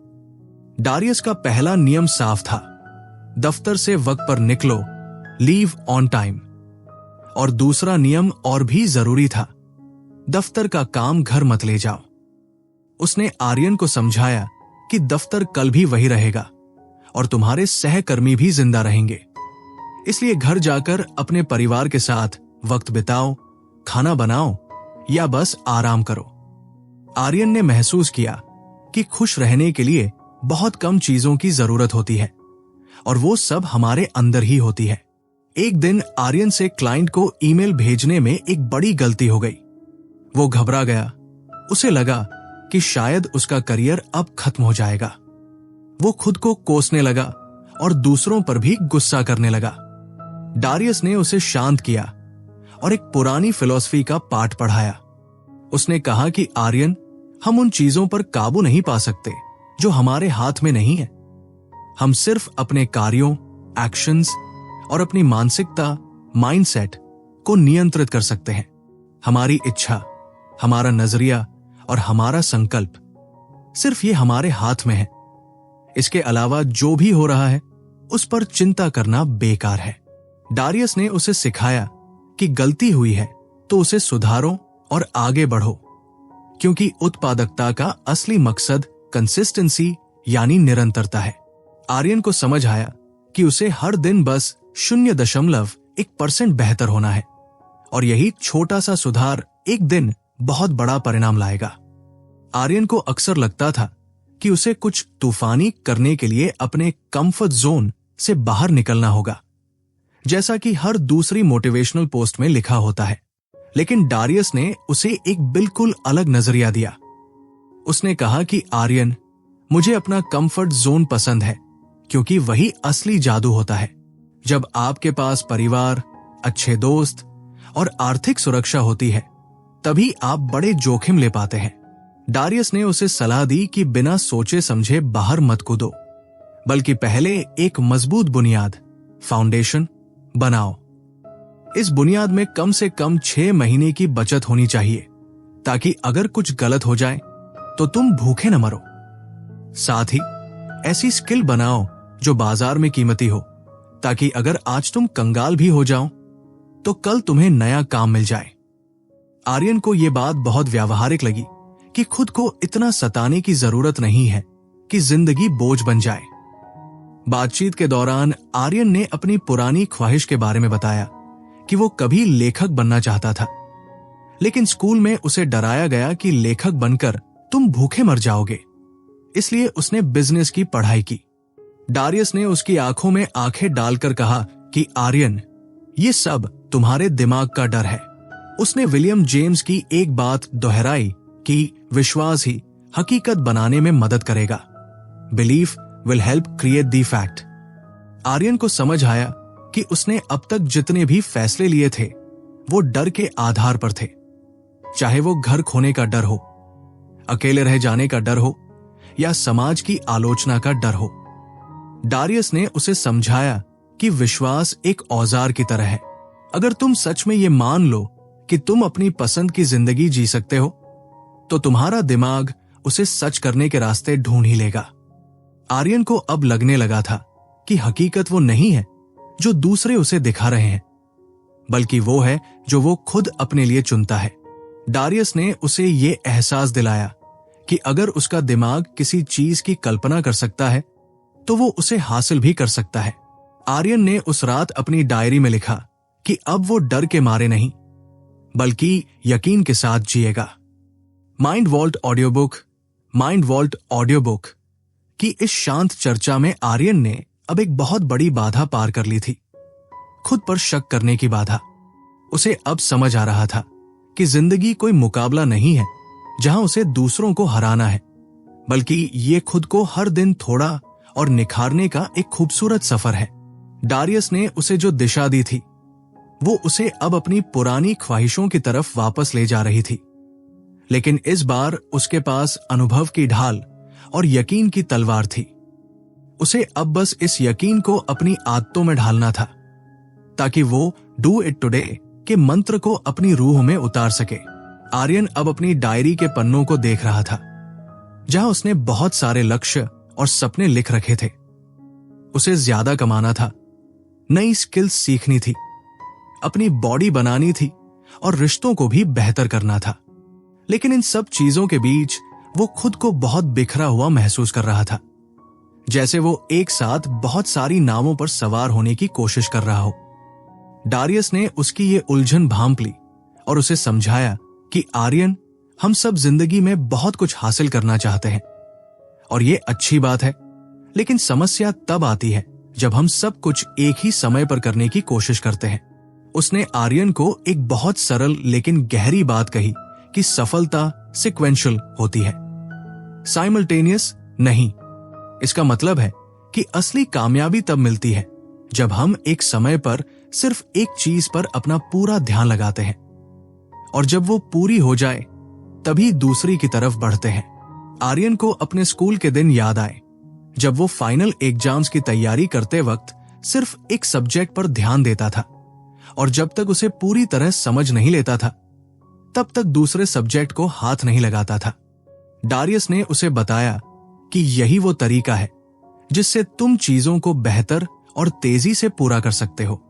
डारियस का पहला नियम साफ था, दफ्तर से वक्त पर निकलो, लीव ऑन टाइम। और दूसरा नियम और भी जरूरी था, दफ्तर का काम घर मत ले जाओ। उसने आर्यन को समझाया कि दफ्तर कल भी वही रहेगा और तुम्हारे सहकर्मी भी जिंदा रहेंगे, इसलिए घर जाकर अपने परिवार के साथ वक्त बिताओ, खाना बनाओ या बस आराम करो। आर्यन ने महसूस किया कि खुश रहने के लिए बहुत कम चीजों की जरूरत होती है और वो सब हमारे अंदर ही होती है। एक दिन आर्यन से क्लाइंट को ईमेल भेजने में एक बड़ी गलती हो गई। वो घबरा गया। उसे लगा कि शायद उसका करियर अब खत्म हो जाएगा। वो खुद को कोसने लगा और दूसरों पर भी गुस्सा करने लगा। डारियस ने उसे शांत किया और एक पुरानी फिलॉसफी का पाठ पढ़ाया। उसने कहा कि आर्यन, हम उन चीजों पर काबू नहीं पा सकते जो हमारे हाथ में नहीं है। हम सिर्फ अपने कार्यों, एक्शंस और अपनी मानसिकता, माइंडसेट को नियंत्रित कर सकते हैं। हमारी इच्छा, हमारा नजरिया और हमारा संकल्प, सिर्फ ये हमारे हाथ में है। इसके अलावा जो भी हो रहा है उस पर चिंता करना बेकार है। डारियस ने उसे सिखाया कि गलती हुई है तो उसे सुधारो और आगे बढ़ो, क्योंकि उत्पादकता का असली मकसद कंसिस्टेंसी यानी निरंतरता है। आर्यन को समझ आया कि उसे हर दिन बस 0.1% बेहतर होना है और यही छोटा सा सुधार एक दिन बहुत बड़ा परिणाम लाएगा। आर्यन को अक्सर लगता था कि उसे कुछ तूफानी करने के लिए अपने कंफर्ट जोन से बाहर निकलना होगा, जैसा कि हर दूसरी मोटिवेशनल पोस्ट में लिखा होता है। लेकिन डारियस ने उसे एक बिल्कुल अलग नजरिया दिया। उसने कहा कि आर्यन, मुझे अपना कंफर्ट जोन पसंद है, क्योंकि वही असली जादू होता है। जब आपके पास परिवार, अच्छे दोस्त और आर्थिक सुरक्षा होती है, तभी आप बड़े जोखिम ले पाते हैं। डारियस ने उसे सलाह दी कि बिना सोचे समझे बाहर मत कूदो, बल्कि पहले एक मजबूत बुनियाद, फाउंडेशन बनाओ। इस बुनियाद में कम से कम 6 महीने की बचत होनी चाहिए, ताकि अगर कुछ गलत हो जाए तो तुम भूखे न मरो। साथ ही ऐसी स्किल बनाओ जो बाजार में कीमती हो, ताकि अगर आज तुम कंगाल भी हो जाओ तो कल तुम्हें नया काम मिल जाए। आर्यन को यह बात बहुत व्यावहारिक लगी कि खुद को इतना सताने की जरूरत नहीं है कि जिंदगी बोझ बन जाए। बातचीत के दौरान आर्यन ने अपनी पुरानी ख्वाहिश के बारे में बताया कि वो कभी लेखक बनना चाहता था, लेकिन स्कूल में उसे डराया गया कि लेखक बनकर तुम भूखे मर जाओगे, इसलिए उसने बिजनेस की पढ़ाई की। डारियस ने उसकी आंखों में आंखें डालकर कहा कि आर्यन, ये सब तुम्हारे दिमाग का डर है। उसने विलियम जेम्स की एक बात दोहराई कि विश्वास ही हकीकत बनाने में मदद करेगा। Belief will help create the fact. Aryan को समझ आया कि उसने अब तक जितने भी फैसले लिए थे वो डर के आधार पर थे, चाहे वो घर खोने का डर हो, अकेले रह जाने का डर हो या समाज की आलोचना का डर हो। डारियस ने उसे समझाया कि विश्वास एक औजार की तरह है। अगर तुम सच में ये मान लो कि तुम अपनी पसंद की जिंदगी जी सकते हो तो तुम्हारा दिमाग उसे सच करने के रास्ते ढूंढ ही लेगा। आर्यन को अब लगने लगा था कि हकीकत वो नहीं है जो दूसरे उसे दिखा रहे हैं, बल्कि वो है जो वो खुद अपने लिए चुनता है। डारियस ने उसे ये एहसास दिलाया कि अगर उसका दिमाग किसी चीज की कल्पना कर सकता है तो वो उसे हासिल भी कर सकता है। आर्यन ने उस रात अपनी डायरी में लिखा कि अब वो डर के मारे नहीं बल्कि यकीन के साथ जिएगा। माइंड वॉल्ट ऑडियोबुक की इस शांत चर्चा में आर्यन ने अब एक बहुत बड़ी बाधा पार कर ली थी, खुद पर शक करने की बाधा। उसे अब समझ आ रहा था कि जिंदगी कोई मुकाबला नहीं है जहां उसे दूसरों को हराना है, बल्कि ये खुद को हर दिन थोड़ा और निखारने का एक खूबसूरत सफर है। डारियस ने उसे जो दिशा दी थी वो उसे अब अपनी पुरानी ख्वाहिशों की तरफ वापस ले जा रही थी, लेकिन इस बार उसके पास अनुभव की ढाल और यकीन की तलवार थी। उसे अब बस इस यकीन को अपनी आदतों में ढालना था ताकि वो डू इट टुडे के मंत्र को अपनी रूह में उतार सके। आर्यन अब अपनी डायरी के पन्नों को देख रहा था जहां उसने बहुत सारे लक्ष्य और सपने लिख रखे थे। उसे ज्यादा कमाना था, नई स्किल्स सीखनी थी, अपनी बॉडी बनानी थी और रिश्तों को भी बेहतर करना था। लेकिन इन सब चीजों के बीच वो खुद को बहुत बिखरा हुआ महसूस कर रहा था, जैसे वो एक साथ बहुत सारी नावों पर सवार होने की कोशिश कर रहा हो। डारियस ने उसकी ये उलझन भांप ली और उसे समझाया कि आर्यन, हम सब जिंदगी में बहुत कुछ हासिल करना चाहते हैं और ये अच्छी बात है, लेकिन समस्या तब आती है जब हम सब कुछ एक ही समय पर करने की कोशिश करते हैं। उसने आर्यन को एक बहुत सरल लेकिन गहरी बात कही कि सफलता सिक्वेंशियल होती है, साइमल्टेनियस नहीं। इसका मतलब है कि असली कामयाबी तब मिलती है जब हम एक समय पर सिर्फ एक चीज पर अपना पूरा ध्यान लगाते हैं और जब वो पूरी हो जाए तभी दूसरी की तरफ बढ़ते हैं। आर्यन को अपने स्कूल के दिन याद आए जब वो फाइनल एग्जाम्स की तैयारी करते वक्त सिर्फ एक सब्जेक्ट पर ध्यान देता था और जब तक उसे पूरी तरह समझ नहीं लेता था तब तक दूसरे सब्जेक्ट को हाथ नहीं लगाता था। डारियस ने उसे बताया कि यही वो तरीका है जिससे तुम चीजों को बेहतर और तेजी से पूरा कर सकते हो।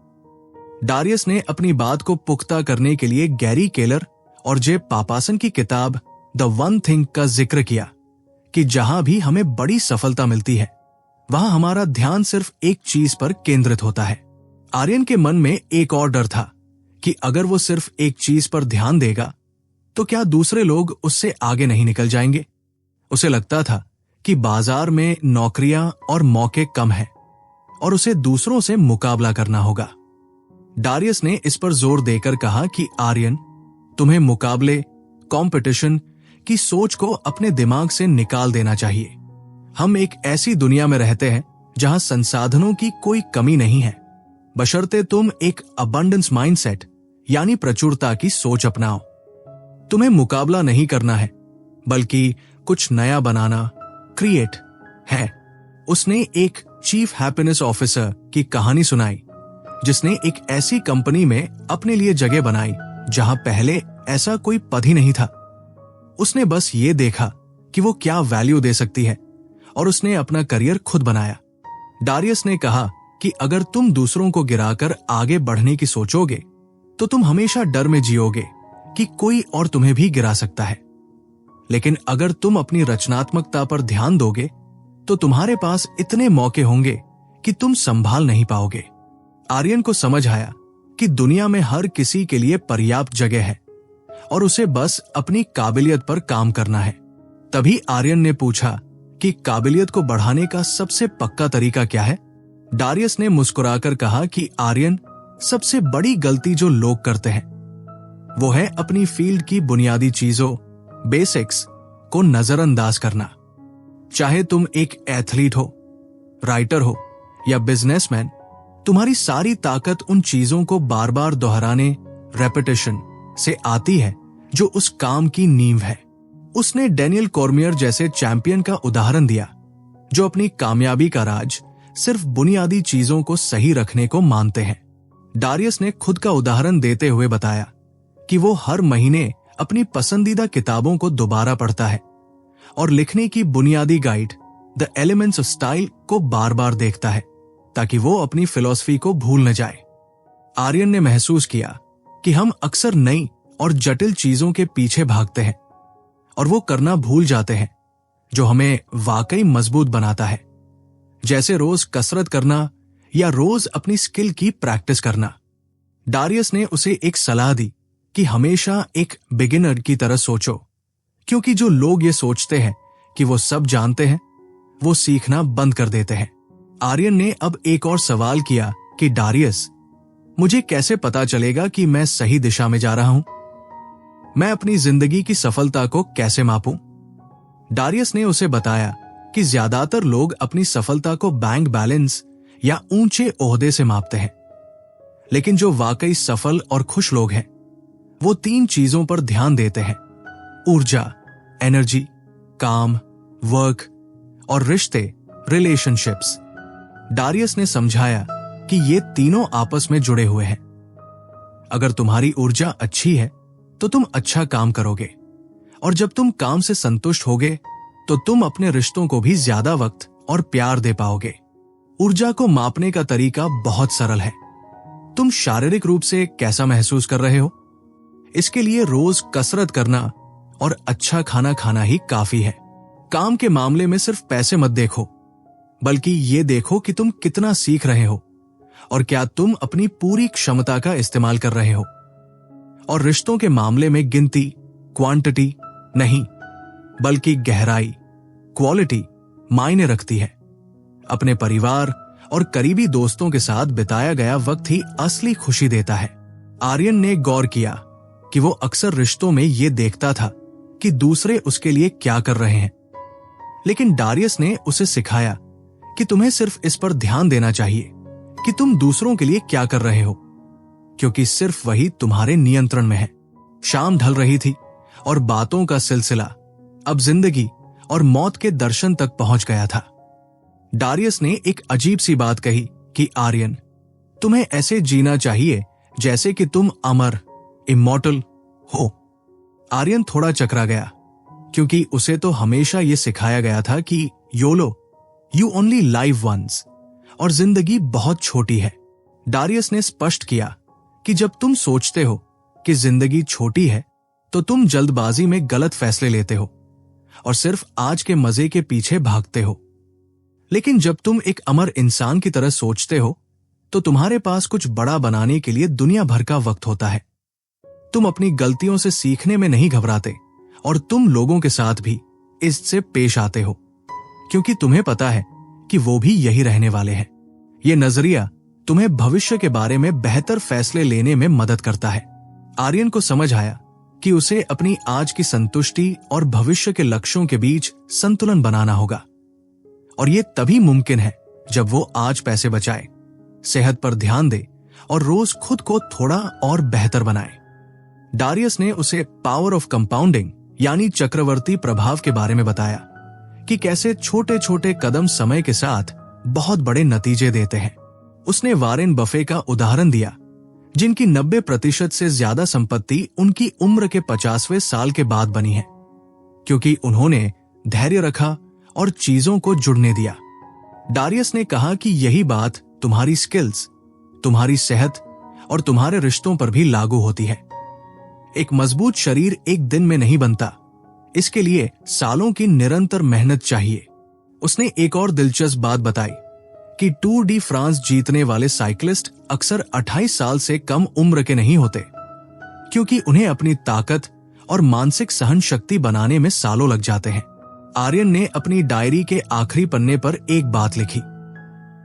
डारियस ने अपनी बात को पुख्ता करने के लिए गैरी केलर और जे पापासन की किताब द वन थिंग का जिक्र किया कि जहां भी हमें बड़ी सफलता मिलती है वहां हमारा ध्यान सिर्फ एक चीज पर केंद्रित होता है। आर्यन के मन में एक और डर था कि अगर वो सिर्फ एक चीज पर ध्यान देगा तो क्या दूसरे लोग उससे आगे नहीं निकल जाएंगे। उसे लगता था कि बाजार में नौकरियां और मौके कम हैं और उसे दूसरों से मुकाबला करना होगा। डारियस ने इस पर जोर देकर कहा कि आर्यन, तुम्हें मुकाबले, कंपटीशन की सोच को अपने दिमाग से निकाल देना चाहिए। हम एक ऐसी दुनिया में रहते हैं जहां संसाधनों की कोई कमी नहीं है, बशर्ते तुम एक अबंडेंस माइंडसेट यानी प्रचुरता की सोच अपनाओ। तुम्हें मुकाबला नहीं करना है बल्कि कुछ नया बनाना, क्रिएट है। उसने एक चीफ हैप्पीनेस ऑफिसर की कहानी सुनाई जिसने एक ऐसी कंपनी में अपने लिए जगह बनाई जहां पहले ऐसा कोई पद ही नहीं था। उसने बस ये देखा कि वो क्या वैल्यू दे सकती है और उसने अपना करियर खुद बनाया। डारियस ने कहा कि अगर तुम दूसरों को गिराकर आगे बढ़ने की सोचोगे तो तुम हमेशा डर में जियोगे कि कोई और तुम्हें भी गिरा सकता है। लेकिन अगर तुम अपनी रचनात्मकता पर ध्यान दोगे तो तुम्हारे पास इतने मौके होंगे कि तुम संभाल नहीं पाओगे। आर्यन को समझ आया कि दुनिया में हर किसी के लिए पर्याप्त जगह है और उसे बस अपनी काबिलियत पर काम करना है। तभी आर्यन ने पूछा कि काबिलियत को बढ़ाने का सबसे पक्का तरीका क्या है? डारियस ने मुस्कुराकर कहा कि आर्यन, सबसे बड़ी गलती जो लोग करते हैं वो है अपनी फील्ड की बुनियादी चीजों, बेसिक्स को नजरअंदाज करना। चाहे तुम एक एथलीट हो, राइटर हो या बिजनेसमैन, तुम्हारी सारी ताकत उन चीजों को बार बार दोहराने, रेपिटेशन से आती है जो उस काम की नींव है। उसने डेनियल कॉर्मियर जैसे चैंपियन का उदाहरण दिया जो अपनी कामयाबी का राज सिर्फ बुनियादी चीजों को सही रखने को मानते हैं। डारियस ने खुद का उदाहरण देते हुए बताया कि वो हर महीने अपनी पसंदीदा किताबों को दोबारा पढ़ता है और लिखने की बुनियादी guide the elements of style को बार बार देखता है ताकि वो अपनी फिलॉसफी को भूल न जाए। आर्यन ने महसूस किया कि हम अक्सर नई और जटिल चीजों के पीछे भागते हैं और वो करना भूल जाते हैं जो हमें वाकई मजबूत बनाता है, जैसे रोज कसरत करना या रोज अपनी स्किल की प्रैक्टिस करना। डारियस ने उसे एक सलाह दी कि हमेशा एक बिगिनर की तरह सोचो, क्योंकि जो लोग ये सोचते हैं कि वो सब जानते हैं, वो सीखना बंद कर देते हैं। आर्यन ने अब एक और सवाल किया कि डारियस, मुझे कैसे पता चलेगा कि मैं सही दिशा में जा रहा हूं? मैं अपनी जिंदगी की सफलता को कैसे मापूं? डारियस ने उसे बताया कि ज्यादातर लोग अपनी सफलता को बैंक बैलेंस या ऊंचे ओहदे से मापते हैं, लेकिन जो वाकई सफल और खुश लोग हैं वो 3 चीजों पर ध्यान देते हैं: ऊर्जा, एनर्जी, काम, वर्क और रिश्ते, रिलेशनशिप्स। डारियस ने समझाया कि ये तीनों आपस में जुड़े हुए हैं। अगर तुम्हारी ऊर्जा अच्छी है तो तुम अच्छा काम करोगे, और जब तुम काम से संतुष्ट होगे तो तुम अपने रिश्तों को भी ज्यादा वक्त और प्यार दे पाओगे। ऊर्जा को मापने का तरीका बहुत सरल है। तुम शारीरिक रूप से कैसा महसूस कर रहे हो? इसके लिए रोज कसरत करना और अच्छा खाना खाना ही काफी है। काम के मामले में सिर्फ पैसे मत देखो, बल्कि ये देखो कि तुम कितना सीख रहे हो और क्या तुम अपनी पूरी क्षमता का इस्तेमाल कर रहे हो। और रिश्तों के मामले में गिनती, क्वांटिटी नहीं, बल्कि गहराई, क्वालिटी मायने रखती है। अपने परिवार और करीबी दोस्तों के साथ बिताया गया वक्त ही असली खुशी देता है। आर्यन ने गौर किया कि वो अक्सर रिश्तों में ये देखता था कि दूसरे उसके लिए क्या कर रहे हैं, लेकिन डारियस ने उसे सिखाया कि तुम्हें सिर्फ इस पर ध्यान देना चाहिए कि तुम दूसरों के लिए क्या कर रहे हो, क्योंकि सिर्फ वही तुम्हारे नियंत्रण में है। शाम ढल रही थी और बातों का सिलसिला अब जिंदगी और मौत के दर्शन तक पहुंच गया था। डारियस ने एक अजीब सी बात कही कि आर्यन, तुम्हें ऐसे जीना चाहिए जैसे कि तुम अमर, इमॉर्टल हो। आर्यन थोड़ा चकरा गया, क्योंकि उसे तो हमेशा यह सिखाया गया था कि YOLO, you only live once, और जिंदगी बहुत छोटी है। डारियस ने स्पष्ट किया कि जब तुम सोचते हो कि जिंदगी छोटी है तो तुम जल्दबाजी में गलत फैसले लेते हो और सिर्फ आज के मजे के पीछे भागते हो। लेकिन जब तुम एक अमर इंसान की तरह सोचते हो तो तुम्हारे पास कुछ बड़ा बनाने के लिए दुनिया भर का वक्त होता है। तुम अपनी गलतियों से सीखने में नहीं घबराते और तुम लोगों के साथ भी इससे पेश आते हो, क्योंकि तुम्हें पता है कि वो भी यही रहने वाले हैं। ये नजरिया तुम्हें भविष्य के बारे में बेहतर फैसले लेने में मदद करता है। आर्यन को समझ आया कि उसे अपनी आज की संतुष्टि और भविष्य के लक्ष्यों के बीच संतुलन बनाना होगा, और ये तभी मुमकिन है जब वो आज पैसे बचाए, सेहत पर ध्यान दे और रोज खुद को थोड़ा और बेहतर बनाए। डारियस ने उसे पावर ऑफ कंपाउंडिंग यानी चक्रवर्ती प्रभाव के बारे में बताया कि कैसे छोटे छोटे कदम समय के साथ बहुत बड़े नतीजे देते हैं। उसने वॉरेन बफे का उदाहरण दिया, जिनकी 90% से ज्यादा संपत्ति उनकी उम्र के 50वें साल के बाद बनी है, क्योंकि उन्होंने धैर्य रखा और चीजों को जुड़ने दिया। डारियस ने कहा कि यही बात तुम्हारी स्किल्स, तुम्हारी सेहत और तुम्हारे रिश्तों पर भी लागू होती है। एक मजबूत शरीर एक दिन में नहीं बनता, इसके लिए सालों की निरंतर मेहनत चाहिए। उसने एक और दिलचस्प बात बताई कि टूर डी फ्रांस जीतने वाले साइकिलिस्ट अक्सर 28 साल से कम उम्र के नहीं होते, क्योंकि उन्हें अपनी ताकत और मानसिक सहन शक्ति बनाने में सालों लग जाते हैं। आर्यन ने अपनी डायरी के आखिरी पन्ने पर एक बात लिखी,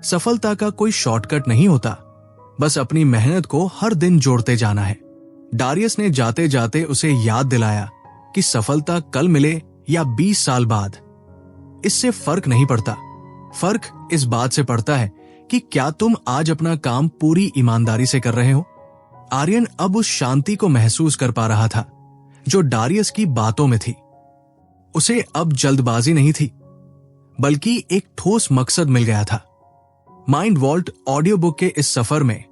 सफलता का कोई शॉर्टकट नहीं होता, बस अपनी मेहनत को हर दिन जोड़ते जाना है। डारियस ने जाते जाते उसे याद दिलाया कि सफलता कल मिले या 20 साल बाद, इससे फर्क नहीं पड़ता। फर्क इस बात से पड़ता है कि क्या तुम आज अपना काम पूरी ईमानदारी से कर रहे हो। आर्यन अब उस शांति को महसूस कर पा रहा था जो डारियस की बातों में थी। उसे अब जल्दबाजी नहीं थी, बल्कि एक ठोस मकसद मिल गया था। माइंड वॉल्ट ऑडियो बुक के इस सफर में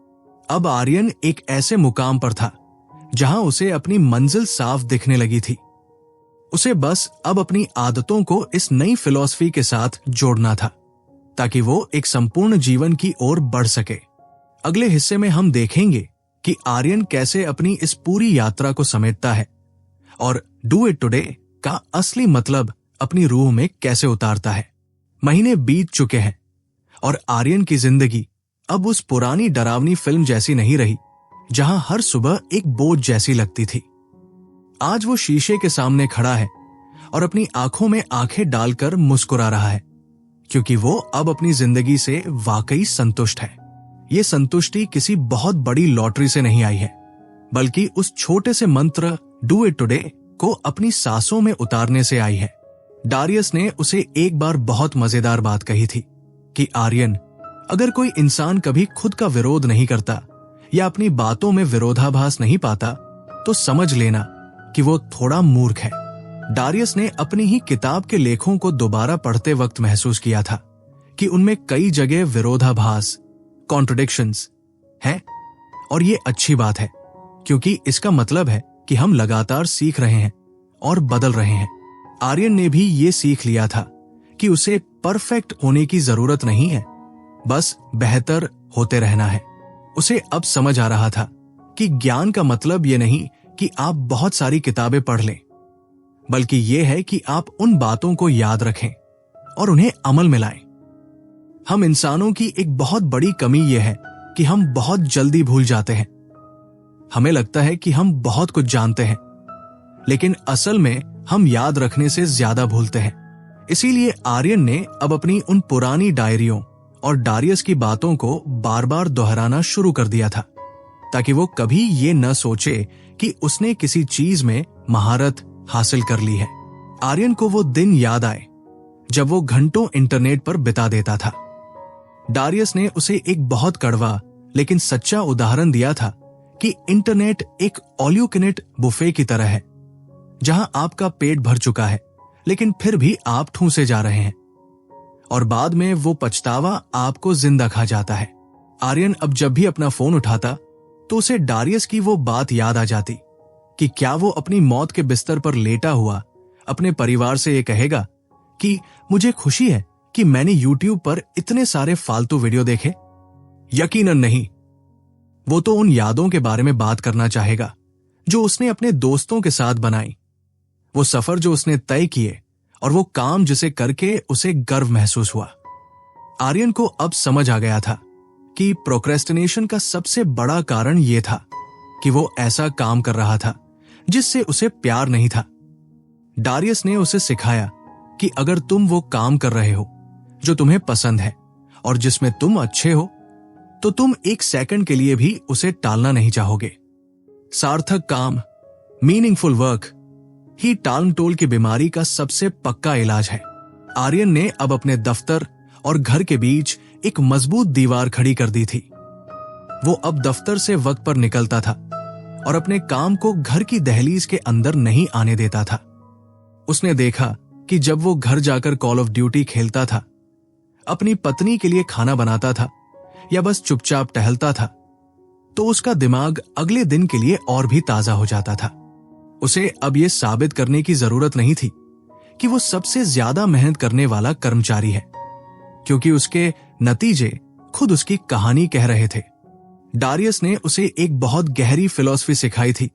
अब आर्यन एक ऐसे मुकाम पर था जहां उसे अपनी मंजिल साफ दिखने लगी थी। उसे बस अब अपनी आदतों को इस नई फिलॉसफी के साथ जोड़ना था ताकि वो एक संपूर्ण जीवन की ओर बढ़ सके। अगले हिस्से में हम देखेंगे कि आर्यन कैसे अपनी इस पूरी यात्रा को समेटता है और डू इट टुडे का असली मतलब अपनी रूह में कैसे उतारता है। महीने बीत चुके हैं और आर्यन की जिंदगी अब उस पुरानी डरावनी फिल्म जैसी नहीं रही जहां हर सुबह एक बोझ जैसी लगती थी। आज वो शीशे के सामने खड़ा है और अपनी आंखों में आंखें डालकर मुस्कुरा रहा है, क्योंकि वो अब अपनी जिंदगी से वाकई संतुष्ट है। ये संतुष्टि किसी बहुत बड़ी लॉटरी से नहीं आई है, बल्कि उस छोटे से मंत्र डू इट टुडे को अपनी सांसों में उतारने से आई है। डारियस ने उसे एक बार बहुत मजेदार बात कही थी कि आर्यन, अगर कोई इंसान कभी खुद का विरोध नहीं करता या अपनी बातों में विरोधाभास नहीं पाता, तो समझ लेना कि वो थोड़ा मूर्ख है। डारियस ने अपनी ही किताब के लेखों को दोबारा पढ़ते वक्त महसूस किया था कि उनमें कई जगह विरोधाभास, कॉन्ट्रडिक्शंस हैं, और ये अच्छी बात है, क्योंकि इसका मतलब है कि हम लगातार सीख रहे हैं और बदल रहे हैं। आर्यन ने भी ये सीख लिया था कि उसे परफेक्ट होने की जरूरत नहीं है, बस बेहतर होते रहना है। उसे अब समझ आ रहा था कि ज्ञान का मतलब ये नहीं कि आप बहुत सारी किताबें पढ़ लें, बल्कि ये है कि आप उन बातों को याद रखें और उन्हें अमल में लाएं। हम इंसानों की एक बहुत बड़ी कमी यह है कि हम बहुत जल्दी भूल जाते हैं। हमें लगता है कि हम बहुत कुछ जानते हैं, लेकिन असल में हम याद रखने से ज्यादा भूलते हैं। इसीलिए आर्यन ने अब अपनी उन पुरानी डायरियों और डारियस की बातों को बार बार दोहराना शुरू कर दिया था, ताकि वो कभी ये न सोचे कि उसने किसी चीज में महारत हासिल कर ली है। आर्यन को वो दिन याद आए जब वो घंटों इंटरनेट पर बिता देता था। डारियस ने उसे एक बहुत कड़वा लेकिन सच्चा उदाहरण दिया था कि इंटरनेट एक all you can eat buffet की तरह है, जहां आपका पेट भर चुका है लेकिन फिर भी आप ठूंसे जा रहे हैं, और बाद में वो पछतावा आपको जिंदा खा जाता है। आर्यन अब जब भी अपना फोन उठाता तो उसे डारियस की वो बात याद आ जाती कि क्या वो अपनी मौत के बिस्तर पर लेटा हुआ अपने परिवार से ये कहेगा कि मुझे खुशी है कि मैंने YouTube पर इतने सारे फालतू वीडियो देखे। यकीनन नहीं। वो तो उन यादों के बारे में बात करना चाहेगा जो उसने अपने दोस्तों के साथ बनाई, वो सफर जो उसने तय किए और वो काम जिसे करके उसे गर्व महसूस हुआ। आर्यन को अब समझ आ गया था कि प्रोक्रेस्टिनेशन का सबसे बड़ा कारण यह था कि वो ऐसा काम कर रहा था जिससे उसे प्यार नहीं था। डारियस ने उसे सिखाया कि अगर तुम वो काम कर रहे हो जो तुम्हें पसंद है और जिसमें तुम अच्छे हो, तो तुम एक सेकंड के लिए भी उसे टालना नहीं चाहोगे। सार्थक काम, मीनिंगफुल वर्क ही टालमटोल की बीमारी का सबसे पक्का इलाज है। आर्यन ने अब अपने दफ्तर और घर के बीच एक मजबूत दीवार खड़ी कर दी थी। वो अब दफ्तर से वक्त पर निकलता था और अपने काम को घर की दहलीज के अंदर नहीं आने देता था। उसने देखा कि जब वो घर जाकर कॉल ऑफ ड्यूटी खेलता था, अपनी पत्नी के लिए खाना बनाता था या बस चुपचाप टहलता था, तो उसका दिमाग अगले दिन के लिए और भी ताजा हो जाता था। उसे अब यह साबित करने की जरूरत नहीं थी कि वो सबसे ज्यादा मेहनत करने वाला कर्मचारी है, क्योंकि उसके नतीजे खुद उसकी कहानी कह रहे थे। डारियस ने उसे एक बहुत गहरी फिलॉसफी सिखाई थी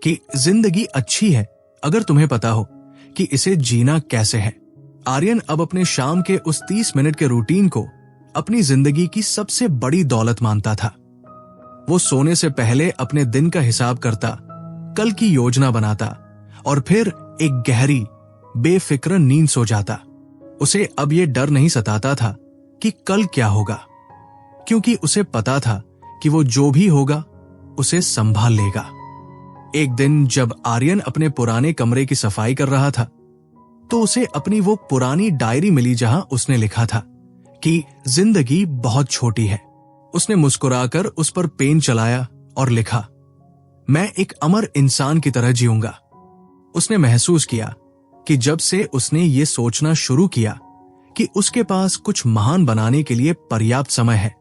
कि जिंदगी अच्छी है अगर तुम्हें पता हो कि इसे जीना कैसे है। आर्यन अब अपने शाम के उस 30 मिनट के रूटीन को अपनी जिंदगी की सबसे बड़ी दौलत मानता था। वो सोने से पहले अपने दिन का हिसाब करता, कल की योजना बनाता और फिर एक गहरी बेफिक्र नींद सो जाता। उसे अब ये डर नहीं सताता था कि कल क्या होगा, क्योंकि उसे पता था कि वो जो भी होगा उसे संभाल लेगा। एक दिन जब आर्यन अपने पुराने कमरे की सफाई कर रहा था तो उसे अपनी वो पुरानी डायरी मिली जहां उसने लिखा था कि जिंदगी बहुत छोटी है। उसने मुस्कुराकर उस पर पेन चलाया और लिखा, मैं एक अमर इंसान की तरह जीऊंगा। उसने महसूस किया कि जब से उसने ये सोचना शुरू किया कि उसके पास कुछ महान बनाने के लिए पर्याप्त समय है,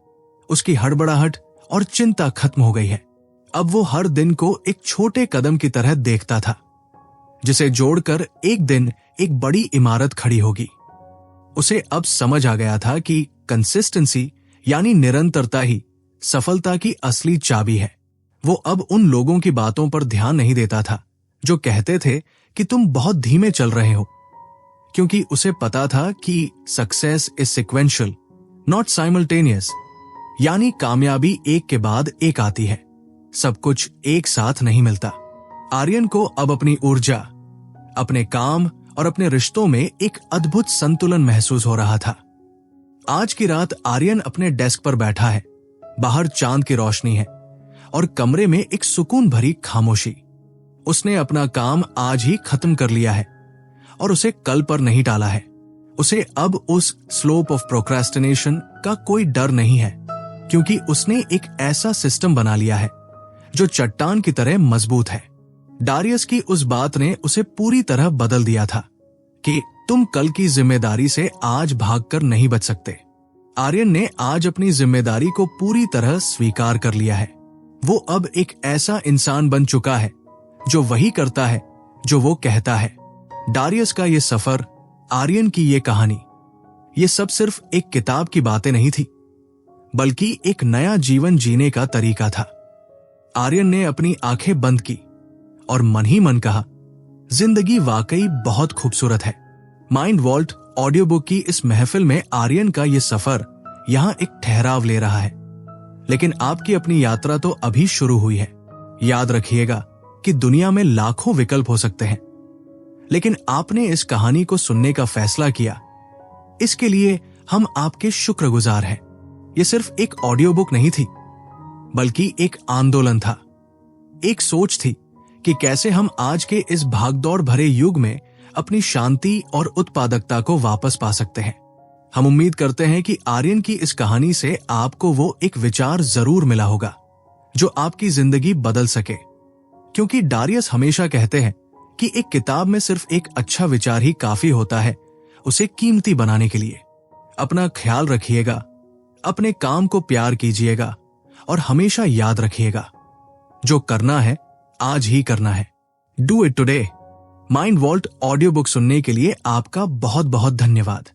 उसकी हड़बड़ाहट और चिंता खत्म हो गई है। अब वो हर दिन को एक छोटे कदम की तरह देखता था, जिसे जोड़कर एक दिन एक बड़ी इमारत खड़ी होगी। उसे अब समझ आ गया था कि कंसिस्टेंसी यानी निरंतरता ही सफलता की असली चाबी है। वो अब उन लोगों की बातों पर ध्यान नहीं देता था जो कहते थे कि तुम बहुत धीमे चल रहे हो, क्योंकि उसे पता था कि success is sequential not simultaneous, यानी कामयाबी एक के बाद एक आती है, सब कुछ एक साथ नहीं मिलता। आर्यन को अब अपनी ऊर्जा, अपने काम और अपने रिश्तों में एक अद्भुत संतुलन महसूस हो रहा था। आज की रात आर्यन अपने डेस्क पर बैठा है, बाहर चांद की रोशनी है और कमरे में एक सुकून भरी खामोशी। उसने अपना काम आज ही खत्म कर लिया है और उसे कल पर नहीं टाला है। उसे अब उस स्लोप ऑफ प्रोक्रेस्टिनेशन का कोई डर नहीं है, क्योंकि उसने एक ऐसा सिस्टम बना लिया है जो चट्टान की तरह मजबूत है। डारियस की उस बात ने उसे पूरी तरह बदल दिया था कि तुम कल की जिम्मेदारी से आज भागकर नहीं बच सकते। आर्यन ने आज अपनी जिम्मेदारी को पूरी तरह स्वीकार कर लिया है। वो अब एक ऐसा इंसान बन चुका है जो वही करता है जो वो कहता है। डारियस का ये सफर, आर्यन की ये कहानी, ये सब सिर्फ एक किताब की बातें नहीं थी, बल्कि एक नया जीवन जीने का तरीका था। आर्यन ने अपनी आंखें बंद की और मन ही मन कहा, जिंदगी वाकई बहुत खूबसूरत है। माइंड वॉल्ट ऑडियो बुक की इस महफिल में आर्यन का ये सफर यहां एक ठहराव ले रहा है, लेकिन आपकी अपनी यात्रा तो अभी शुरू हुई है। याद रखिएगा कि दुनिया में लाखों विकल्प हो सकते हैं, लेकिन आपने इस कहानी को सुनने का फैसला किया, इसके लिए हम आपके शुक्रगुजार हैं। यह सिर्फ एक ऑडियो बुक नहीं थी, बल्कि एक आंदोलन था, एक सोच थी कि कैसे हम आज के इस भागदौड़ भरे युग में अपनी शांति और उत्पादकता को वापस पा सकते हैं। हम उम्मीद करते हैं कि आर्यन की इस कहानी से आपको वो एक विचार जरूर मिला होगा जो आपकी जिंदगी बदल सके, क्योंकि डारियस हमेशा कहते हैं कि एक किताब में सिर्फ एक अच्छा विचार ही काफी होता है उसे कीमती बनाने के लिए। अपना ख्याल रखिएगा, अपने काम को प्यार कीजिएगा और हमेशा याद रखिएगा, जो करना है आज ही करना है। Do it today. Mind Vault audio book सुनने के लिए आपका बहुत बहुत धन्यवाद।